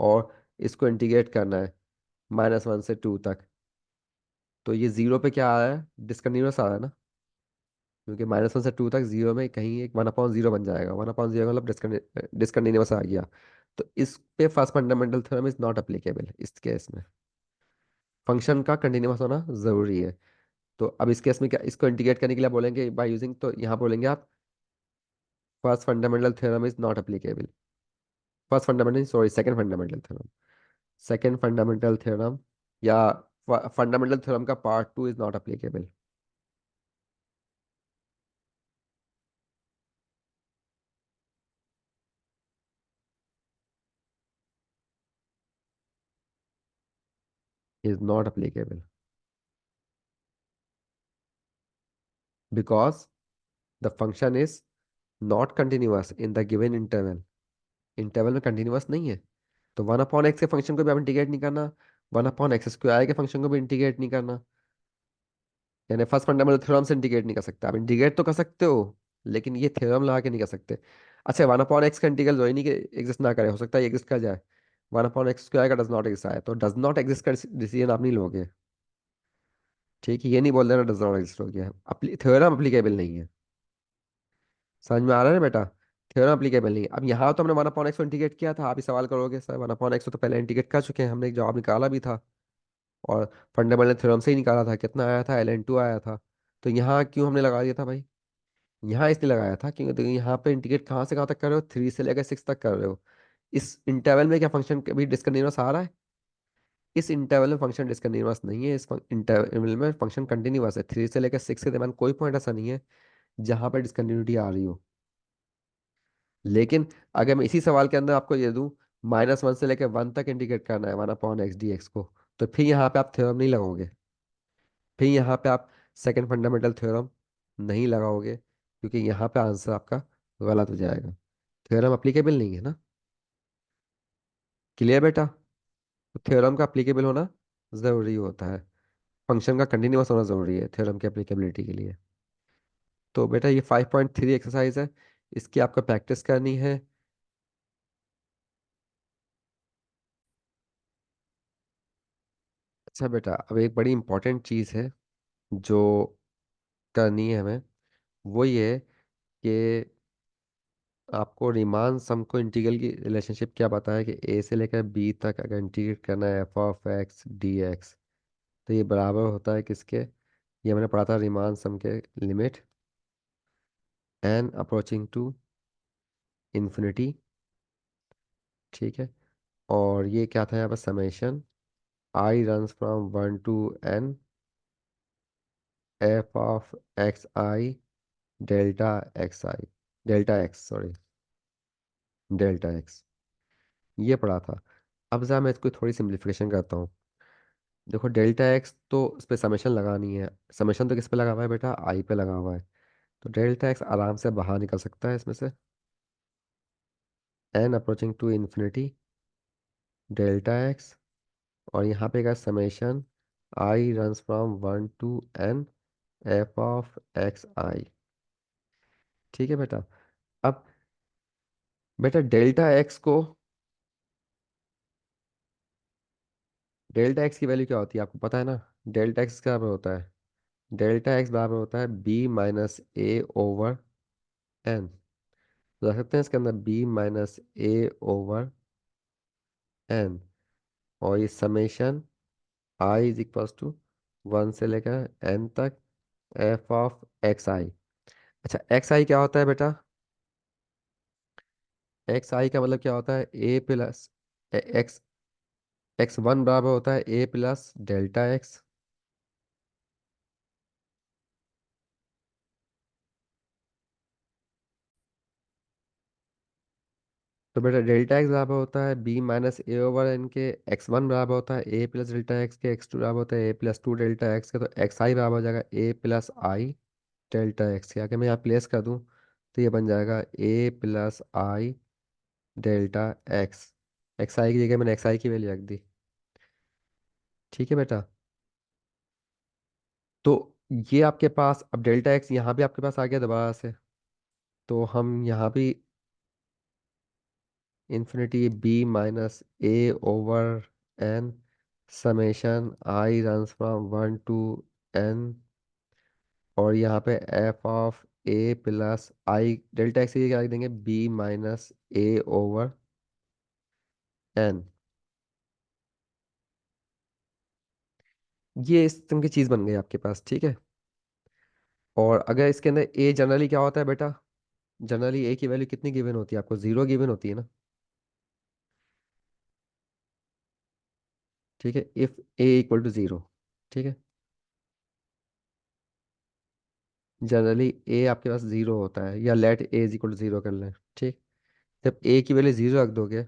और इसको इंटीग्रेट करना है -1 से 2 तक, तो ये 0 पे क्या आ रहा है, डिसकंटिन्यूअस आ रहा है ना। क्योंकि -1 से 2 तक जीरो में कहीं एक 1/0 बन जाएगा, 1/0 मतलब डिसकंटिन्यूअस आ गया। तो इस पे first fundamental theorem is not applicable इस केस में। फंक्शन का कंटिन्यूअस होना जरूरी है। तो अब इस केस में क्या, इसको इंटीग्रेट करने के लिए बोलेंगे बाय यूजिंग, तो यहाँ बोलेंगे आप first fundamental theorem is not applicable. First fundamental, sorry, second fundamental theorem. Second fundamental theorem या फंडामेंटल थ्योरम का part 2 is not applicable. Is not applicable because the function is not continuous in the given interval. Interval में कंटिन्यूअस नहीं है। तो 1/x के फंक्शन को भी आप इंटीग्रेट नहीं करना, 1/x² के फंक्शन को भी इंटीग्रेट नहीं करना। यानी फर्स्ट फंडामेंटल थ्योरम से इंटीग्रेट नहीं कर सकते। आप इंटीग्रेट तो कर सकते हो, लेकिन ये थ्योरम लगा के नहीं कर सकते। अच्छा, 1/x का इंटीग्रल जो नहीं कि एग्जिस्ट ना करे, हो सकता है एग्जिस्ट कर जाए। 1/x² का डज नॉट एग्जिस्ट आए तो डज नॉट एग्जिस्ट का डिसीजन आप नहीं लोगे। ठीक है, ये नहीं बोल देना डज नॉट एग्जिस्ट हो गया, थ्योरम अप्लीकेबल नहीं है। समझ में आ रहा है ना बेटा? थ्योरम अप्लीकेबल नहीं है। अब यहाँ तो हमने 1/x को इंटीग्रेट किया था। आप ही सवाल करोगे सर 1/x को तो पहले इंटीग्रेट कर चुके हैं, हमने एक जवाब निकाला भी था। और फंडामेंटल थ्योरम से ही निकाला था, कितना आया था, ln2 आया था। तो यहाँ क्यों हमने लगा दिया था भाई? यहाँ इसलिए लगाया था क्योंकि देखो यहाँ पे इंटीग्रेट कहाँ से कहाँ तक कर रहे हो, 3 से लेकर 6 तक कर रहे हो। इस इंटरवल में क्या फंक्शन कभी डिसकंटिन्यूअस आ रहा है? इस इंटरवल में फंक्शन डिसकंटिन्यूअस नहीं है, इस इंटरवल में फंक्शन कंटिन्यूअस है। 3 से लेकर 6 के दरम्यान कोई पॉइंट ऐसा नहीं है जहाँ पर डिसकंटिन्यूटी आ रही हो। लेकिन अगर मैं इसी सवाल के अंदर आपको ये दूं, -1 से लेकर 1 तक इंटीग्रेट करना है 1/x dx को, तो फिर यहाँ पे आप थ्योरम नहीं लगाओगे। फिर यहाँ पे आप सेकंड फंडामेंटल थ्योरम नहीं लगाओगे, क्योंकि यहाँ पे आंसर आपका गलत हो जाएगा। थ्योरम अप्लीकेबल नहीं है ना। क्लियर बेटा? तो थ्योरम का अप्लीकेबल होना जरूरी होता है। फंक्शन का कंटिन्यूअस होना जरूरी है थ्योरम की अप्लीकेबिलिटी के लिए। तो बेटा ये 5.3 एक्सरसाइज है, इसकी आपको प्रैक्टिस करनी है। अच्छा बेटा, अब एक बड़ी इंपॉर्टेंट चीज़ है जो करनी है हमें, वो ये है कि आपको रीमान सम को इंटीग्रल की रिलेशनशिप क्या बताया कि ए से लेकर बी तक अगर इंटीग्रेट करना है f(x) dx, तो ये बराबर होता है किसके? ये मैंने पढ़ा था रीमान सम के limit n approaching to infinity. ठीक है। और ये क्या था यहाँ पर, summation i runs from 1 to n f(x i) delta xi, delta x, sorry, delta x, ये पढ़ा था। अब जरा मैं इसको थोड़ी सिंप्लीफिकेशन करता हूँ। देखो डेल्टा एक्स तो इस पे समेशन लगानी है। समेशन तो किस पे लगा हुआ है बेटा? आई पे लगा हुआ है। तो डेल्टा एक्स आराम से बाहर निकल सकता है इसमें से। N approaching to infinity delta X, और यहाँ पे का summation I runs from 1 to n f(x i). ठीक है बेटा। अब बेटा डेल्टा एक्स को, डेल्टा एक्स की वैल्यू क्या होती है आपको पता है ना? डेल्टा एक्स क्या बराबर होता है? डेल्टा एक्स बराबर होता है b-a/n। तो रख सकते हैं इसके अंदर b-a/n, और ये summation I is equals to 1 से लेकर n तक f(x i). अच्छा, एक्स आई क्या होता है बेटा? एक्स आई का मतलब क्या होता है? ए प्लस एक्स, x1 बराबर होता है a+डेल्टा एक्स। तो बेटा डेल्टा एक्स बराबर होता है b-a/n के, x1 बराबर होता है a+डेल्टा एक्स के, x2 बराबर होता है a+2 डेल्टा एक्स के। तो एक्स आई बराबर हो जाएगा a+i डेल्टा एक्स के। अगर मैं यहाँ प्लेस कर दूँ तो ये बन जाएगा a+i डेल्टा एक्स। एक्स आई की जगह मैंने एक्स आई की वैल्यू रख दी। ठीक है बेटा। तो ये आपके पास अब डेल्टा एक्स यहाँ भी आपके पास आ गया दोबारा से। तो हम यहाँ भी infinity b-a/n summation I runs from 1 to n और यहाँ पे F of A plus I, delta x क्या लिख देंगे, बी माइनस ए ओवर एन। ये इस तरह की चीज़ बन गई आपके पास, ठीक है। और अगर इसके अंदर ए जनरली क्या होता है बेटा, जनरली ए की वैल्यू कितनी गिवन होती है आपको, जीरो गिवन होती है ना, ठीक है, if A equal to zero, ठीक है। जनरली ए आपके पास जीरो होता है, या let a is equal to zero कर लें, ठीक। जब ए की वैल्यू जीरो रख दोगे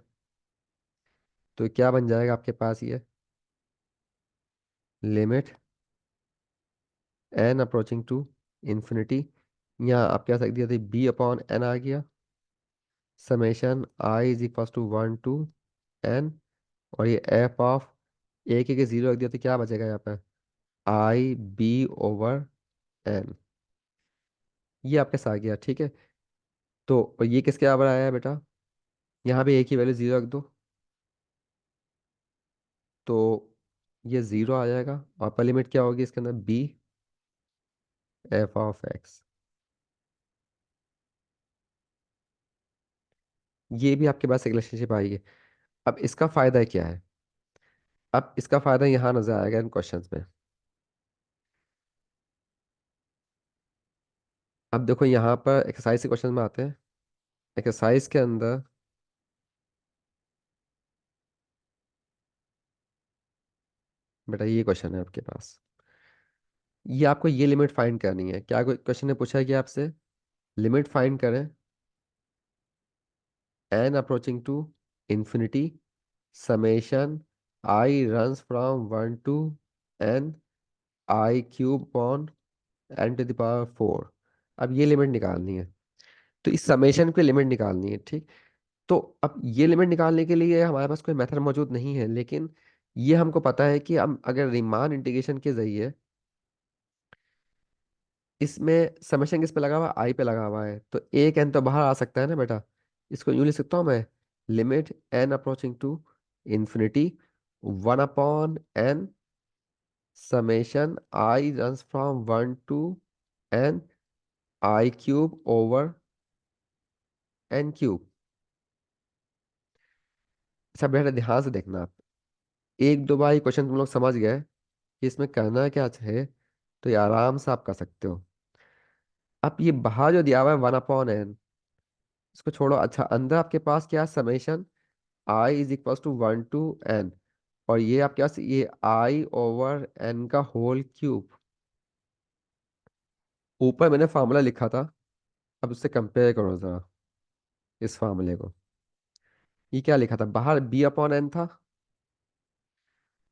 तो क्या बन जाएगा आपके पास ये, limit n approaching to infinity, यहाँ आप क्या सकते थे, बी अपॉन एन आ गया, summation I is equal to one to n, और ये एफ ऑफ ए के जीरो रख दिया तो क्या बचेगा यहाँ पे, आई बी ओवर एन। ये आपके साथ आ गया, ठीक है। तो और ये किसके बराबर आया है बेटा, यहाँ पे ए की वैल्यू जीरो रख दो तो ये जीरो आ जाएगा, और अपर लिमिट क्या होगी इसके अंदर, बी एफ ऑफ एक्स। ये भी आपके पास एक रिलेशनशिप आई है। अब इसका फायदा क्या है, अब इसका फायदा यहाँ नजर आएगा इन क्वेश्चंस में। अब देखो यहाँ पर एक्सरसाइज के क्वेश्चन में आते हैं। एक्सरसाइज के अंदर बेटा ये क्वेश्चन है आपके पास, ये आपको ये लिमिट फाइंड करनी है। क्या क्वेश्चन ने पूछा है कि आपसे लिमिट फाइंड करें n approaching to infinity, summation I runs from one to n, i cube upon n to the power four. अब ये लिमिट निकालनी है, तो इस समेशन पे लिमिट निकालनी है, ठीक। तो अब ये लिमिट निकालने के लिए हमारे पास कोई मेथड मौजूद नहीं है, लेकिन ये हमको पता है कि हम अगर रीमान इंटीग्रेशन के जरिए, इसमें समेशन किस पे लगा हुआ है, आई पे लगा हुआ है, तो एक एन तो बाहर आ सकता है ना बेटा। इसको यूं लिख सकता हूँ मैं, limit n approaching to infinity one upon n, summation I runs from one to n, i cube over n cube. अच्छा बेटा ध्यान से देखना आप, एक दो बार क्वेश्चन तुम लोग समझ गए कि इसमें करना क्या है, तो ये आराम से आप कर सकते हो। अब ये बाहर जो दिया हुआ है वन अपॉन एन, इसको छोड़ो। अच्छा अंदर आपके पास क्या, summation I is equal to one to n, और ये आपके पास ये आई ओवर एन का होल क्यूब। ऊपर मैंने फार्मूला लिखा था, अब उससे कंपेयर करो जरा इस फार्मूले को। ये क्या लिखा था, बाहर बी अपॉन एन था,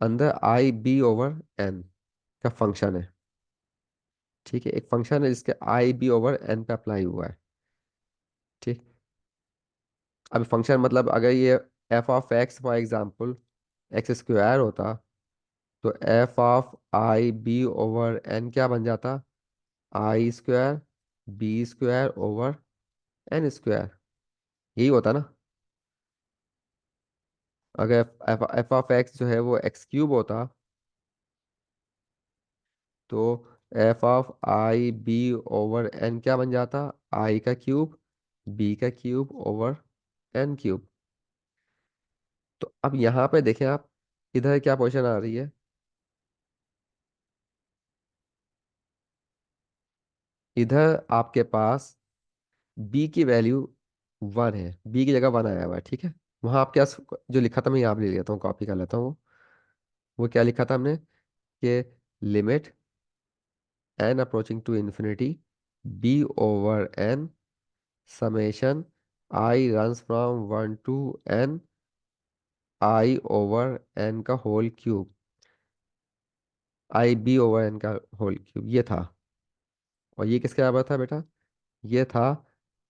अंदर आई बी ओवर एन का फंक्शन है, ठीक है। एक फंक्शन है जिसके आई बी ओवर एन पे अप्लाई हुआ है, ठीक। अब फंक्शन मतलब अगर ये f of x for example x square होता, तो f of i b over n क्या बन जाता, i square b square over n square, यही होता ना। अगर एफ ऑफ एक्स जो है वो एक्स क्यूब होता, तो f of i b over n क्या बन जाता, आई का क्यूब बी का क्यूब ओवर एन क्यूब। तो अब यहाँ पे देखें आप, इधर क्या पोजीशन आ रही है, इधर आपके पास बी की वैल्यू वन है, बी की जगह वन आया हुआ है, ठीक है। वहाँ आप क्या जो लिखा था मैं यहाँ पे ले लेता हूँ, कॉपी कर लेता हूँ। वो क्या लिखा था हमने, कि limit n approaching to infinity b over n, summation I runs from one to n, i over n का whole cube, i b over n का होल क्यूब, ये था। और ये किसके बराबर था बेटा, ये था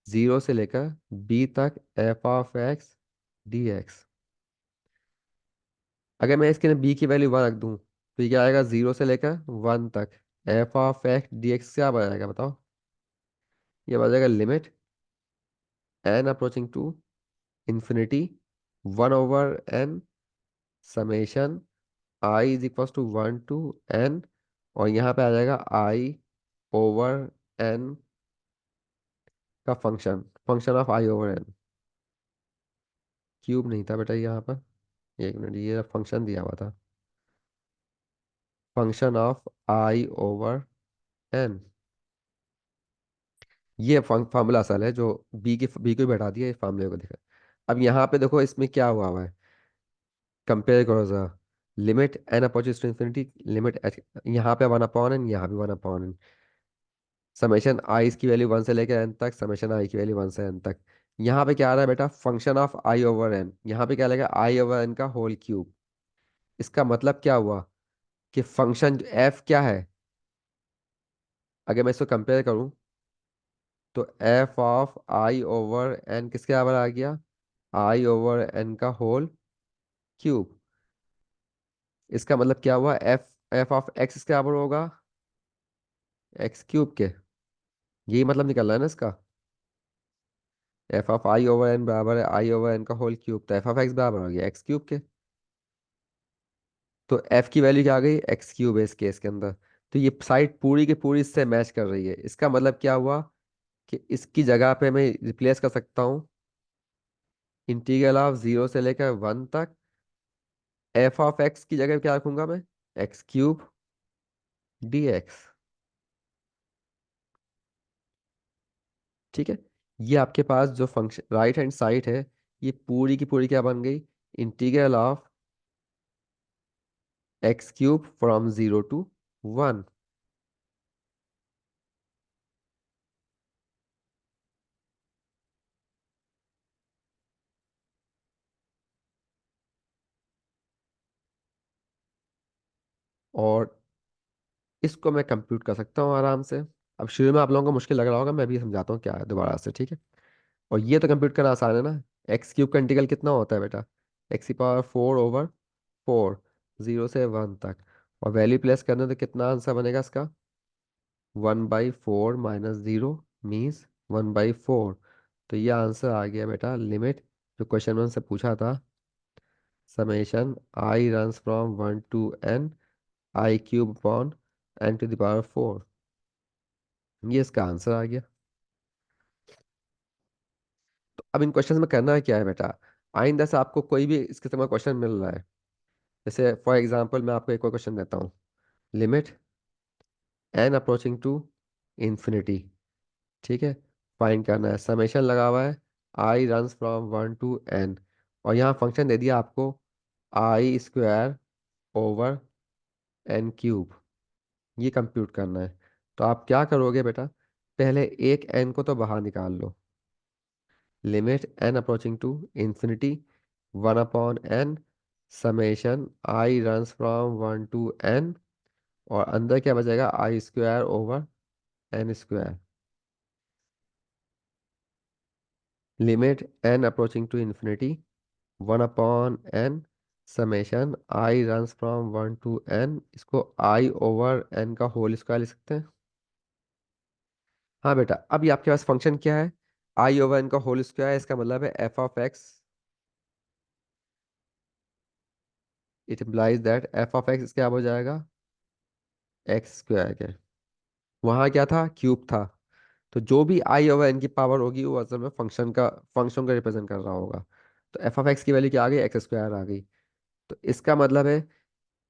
जीरो से लेकर बी तक f of x D x. अगर मैं इसके बी की वैल्यू वन रख दूं तो ये क्या आएगा, जीरो से लेकर वन तक f of x D x क्या बन बताओ, ये बन जाएगा limit n approaching to infinity one over n, summation I is equal to one to n, और यहाँ पे आ जाएगा आई ओवर एन का function, function of I over n. Cube नहीं था बेटा यहाँ पर, एक मिनट, ये फंक्शन दिया हुआ था, function of I over n. ये फार्मूला असल है जो बी को बैठा दिया, इस फार्मूले को देखा। अब यहाँ पे देखो इसमें क्या हुआ है, कंपेयर करो जरा। Limit n approaches to infinity, limit h, यहाँ पे 1/n, यहाँ भी 1/n। समेशन आई की वैल्यू 1 से लेकर एन तक, समेशन आई की वैल्यू 1 से एन तक। यहाँ पे क्या आ रहा है बेटा, function of I over n, यहाँ पे क्या लगेगा, आई ओवर एन का होल क्यूब। इसका मतलब क्या हुआ कि फंक्शन एफ क्या है, अगर मैं इसको कंपेयर करूँ तो f of I over n किसके बराबर आ गया, आई ओवर एन का होल क्यूब। इसका मतलब क्या हुआ, एफ एफ ऑफ एक्स इसके बराबर होगा एक्स क्यूब के, यही मतलब निकल रहा है ना इसका। F of I over n बराबर है आई ओवर एन का होल क्यूब, तो एफ ऑफ एक्स बराबर हो गया एक्स क्यूब के। तो एफ की वैल्यू क्या आ गई, एक्स क्यूब है इस केस के अंदर। तो ये साइड पूरी की पूरी इससे मैच कर रही है। इसका मतलब क्या हुआ कि इसकी जगह पे मैं रिप्लेस कर सकता हूँ इंटीग्रल ऑफ 0 से लेकर 1 तक। एफ ऑफ एक्स की जगह क्या रखूंगा मैं, एक्स क्यूब डी एक्स। ठीक है, ये आपके पास जो फंक्शन राइट हैंड साइड है, ये पूरी की पूरी क्या बन गई, integral of x cube from 0 to 1। और इसको मैं कंप्यूट कर सकता हूँ आराम से। अब शुरू में आप लोगों को मुश्किल लग रहा होगा, मैं भी समझाता हूँ क्या है दोबारा से, ठीक है। और ये तो कंप्यूट करना आसान है ना। एक्स क्यूब का इंटीग्रल कितना होता है बेटा, x⁴/4, 0 से 1 तक। और वैल्यू प्लेस करने तो कितना आंसर बनेगा इसका, 1/4 - 0 मीन्स 1/4। तो ये आंसर आ गया बेटा, लिमिट जो क्वेश्चन में से पूछा था, summation I runs from 1 to n I cube upon n⁴। ये इसका आंसर आ गया। तो अब इन क्वेश्चन में करना है क्या है बेटा, आइंदा से आपको कोई भी इस किस्म का क्वेश्चन मिल रहा है, जैसे फॉर एग्जांपल मैं आपको एक और क्वेश्चन देता हूँ, limit n approaching to infinity, ठीक है, फाइंड करना है, समेशन लगा हुआ है i runs from 1 to n, और यहाँ फंक्शन दे दिया आपको आई² ओवर एन क्यूब। ये कंप्यूट करना है। तो आप क्या करोगे बेटा, पहले एक एन को तो बाहर निकाल लो, limit n approaching to infinity 1/n, summation I runs from 1 to n, और अंदर क्या बचेगा, आई² over n², limit n approaching to infinity 1/n, summation I runs from 1 to n, इसको आई ओवर एन का होल स्क्वायर लिख सकते हैं। हाँ बेटा, अब ये आपके पास फंक्शन क्या है, आई ओवर एन का होल स्क्वायर, इसका मतलब है F of x, it implies that F of x क्या हो जाएगा, x² के। वहाँ क्या था, क्यूब था। तो जो भी आई ओवर एन की पावर होगी वो असल में फंक्शन का रिप्रेजेंट कर रहा होगा। तो एफ ऑफ एक्स की वैल्यू क्या आ गई, x² आ गई। तो इसका मतलब है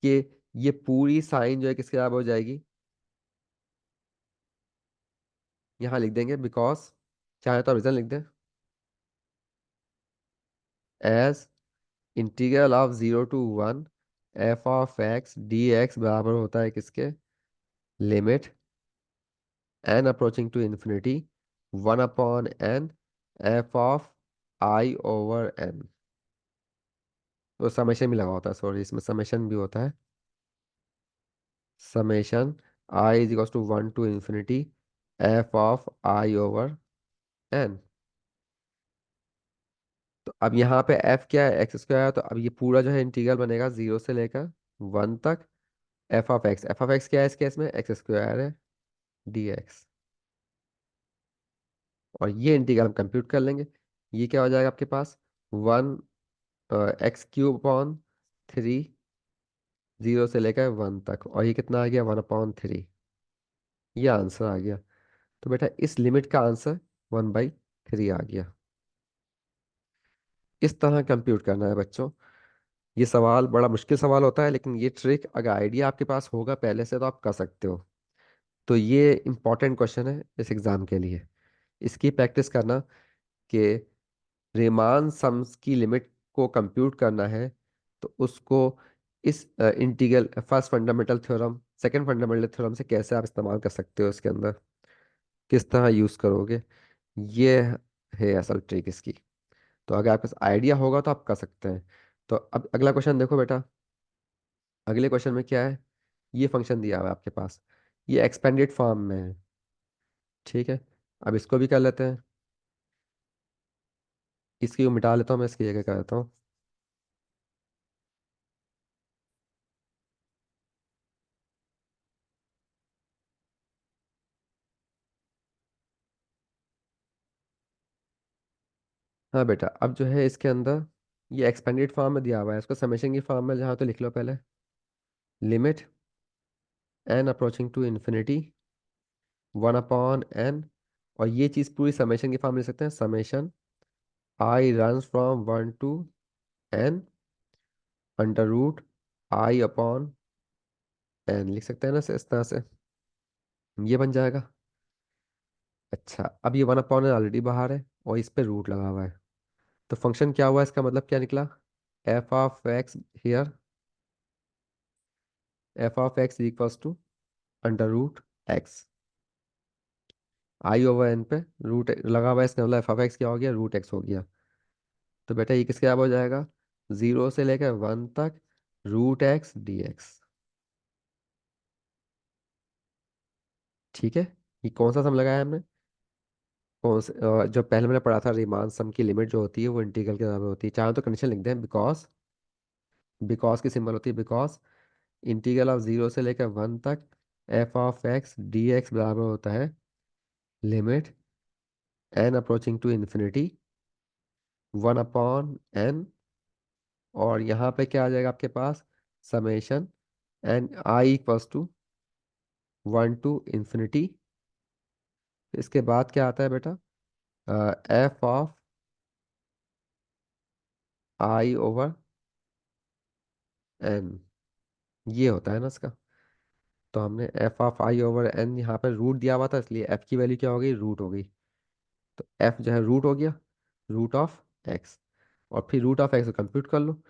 कि ये पूरी साइन जो है किसके बराबर हो जाएगी, यहाँ लिख देंगे, बिकॉज चाहे तो रीजन लिख दें, as integral of 0 to 1 f of x D x बराबर होता है किसके, limit n approaching to infinity 1/n f of I over N. तो समेशन भी लगा होता है, सॉरी, इसमें समेशन भी होता है, summation I is equals to 1 to infinity F of I over N. तो अब यहाँ पे f क्या है, x², तो अब ये पूरा जो है इंटीग्रल बनेगा 0 से लेकर 1 तक, एफ ऑफ एक्स क्या है इस केस में, x² है डी एक्स। और ये इंटीग्रल हम कंप्यूट कर लेंगे। ये क्या हो जाएगा आपके पास, 1 x³ अपॉन 3, 0 से लेकर 1 तक, और ये कितना आ गया, 1/3। ये आंसर आ गया। तो बेटा इस लिमिट का आंसर 1/3 आ गया। इस तरह कंप्यूट करना है बच्चों। ये सवाल बड़ा मुश्किल सवाल होता है, लेकिन ये ट्रिक अगर आइडिया आपके पास होगा पहले से तो आप कर सकते हो। तो ये इंपॉर्टेंट क्वेश्चन है इस एग्ज़ाम के लिए। इसकी प्रैक्टिस करना कि रीमान सम्स की लिमिट को कंप्यूट करना है, तो उसको इस integral first fundamental theorem second fundamental theorem से कैसे आप इस्तेमाल कर सकते हो इसके अंदर, किस तरह यूज़ करोगे, ये है असल ट्रिक इसकी। तो अगर आपके पास आइडिया होगा तो आप कर सकते हैं। तो अब अगला क्वेश्चन देखो बेटा। अगले क्वेश्चन में क्या है, ये फंक्शन दिया हुआ है आपके पास, ये एक्सपेंडेड फॉर्म में है। ठीक है, अब इसको भी कर लेते हैं। इसकी को मिटा लेता हूँ, मैं इसकी जगह कर लेता हूँ। हाँ बेटा, अब जो है इसके अंदर ये एक्सपेंडेड फॉर्म में दिया हुआ है, इसको समेशन की फॉर्म में जहाँ तो लिख लो पहले। Limit n approaching to infinity 1/n। और ये चीज़ पूरी समेशन की फॉर्म में लिख सकते हैं, summation I run from 1 to n √i/n, लिख सकते हैं ना इस तरह से। ये बन जाएगा। अच्छा, अब ये 1/n ऑलरेडी बाहर है और इस पे रूट लगा हुआ है। तो फंक्शन क्या हुआ, इसका मतलब क्या निकला, f(x) here, f(x) equals to √x, i/n पे रूट लगा हुआ है, इसका मतलब f(x) क्या हो गया, √x हो गया। तो बेटा ये किसके बराबर हो जाएगा, 0 से लेकर 1 तक √x dx। ठीक है, ये कौन सा सम लगाया हमने, जो पहले मैंने पढ़ा था, रीमान सम की लिमिट जो होती है वो इंटीग्रल के बराबर होती है। चाहे तो कंडीशन लिख दें, बिकॉज, बिकॉज की सिंबल होती है बिकॉज इंटीग्रल ऑफ 0 से लेकर 1 तक f(x) dx बराबर होता है limit n approaching to infinity 1/n। और यहाँ पे क्या आ जाएगा आपके पास, summation n i equals to 1 to ∞। इसके बाद क्या आता है बेटा, f(i/n), ये होता है ना इसका। तो हमने f(i/n) यहाँ पे रूट दिया हुआ था, इसलिए f की वैल्यू क्या हो गई, रूट हो गई। तो f जो है रूट हो गया, √x। और फिर √x को कंप्यूट कर लो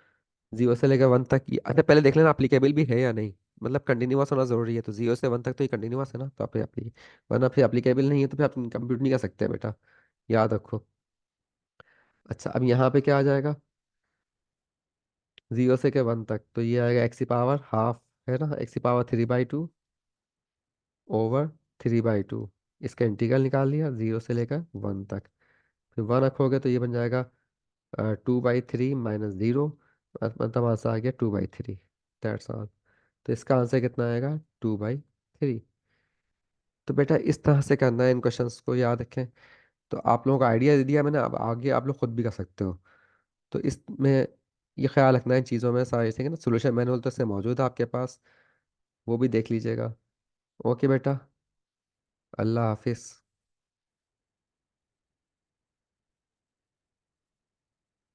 0 से लेकर 1 तक। अच्छा पहले देख लेना अप्लीकेबल भी है या नहीं, मतलब कंटिन्यूअस होना जरूरी है। तो 0 से 1 तक तो ये कंटिन्यूअस है ना, तो आप वरना फिर अप्लीकेबल नहीं है तो फिर आप कंप्यूट नहीं कर सकते बेटा, याद रखो। अच्छा, अब यहाँ पे क्या आ जाएगा, 0 से 1 तक तो ये आएगा x⁻½ है ना, x⁻³ ओवर 3/2। इसका इंटीग्रल निकाल लिया 0 से लेकर 1 तक। फिर 1 रखोगे तो ये बन जाएगा 2/3 - 0, मतलब आंसर आ गया 2/3। That's all. तो इसका आंसर कितना आएगा, 2/3। तो बेटा इस तरह से करना है इन क्वेश्चंस को, याद रखें। तो आप लोगों को आइडिया दे दिया मैंने, अब आगे आप लोग खुद भी कर सकते हो। तो इसमें ये ख्याल रखना है इन चीज़ों में सारी, ठीक है ना। सोल्यूशन मैनुअल तो इससे मौजूद है आपके पास, वो भी देख लीजिएगा। ओके बेटा, अल्लाह हाफिज़।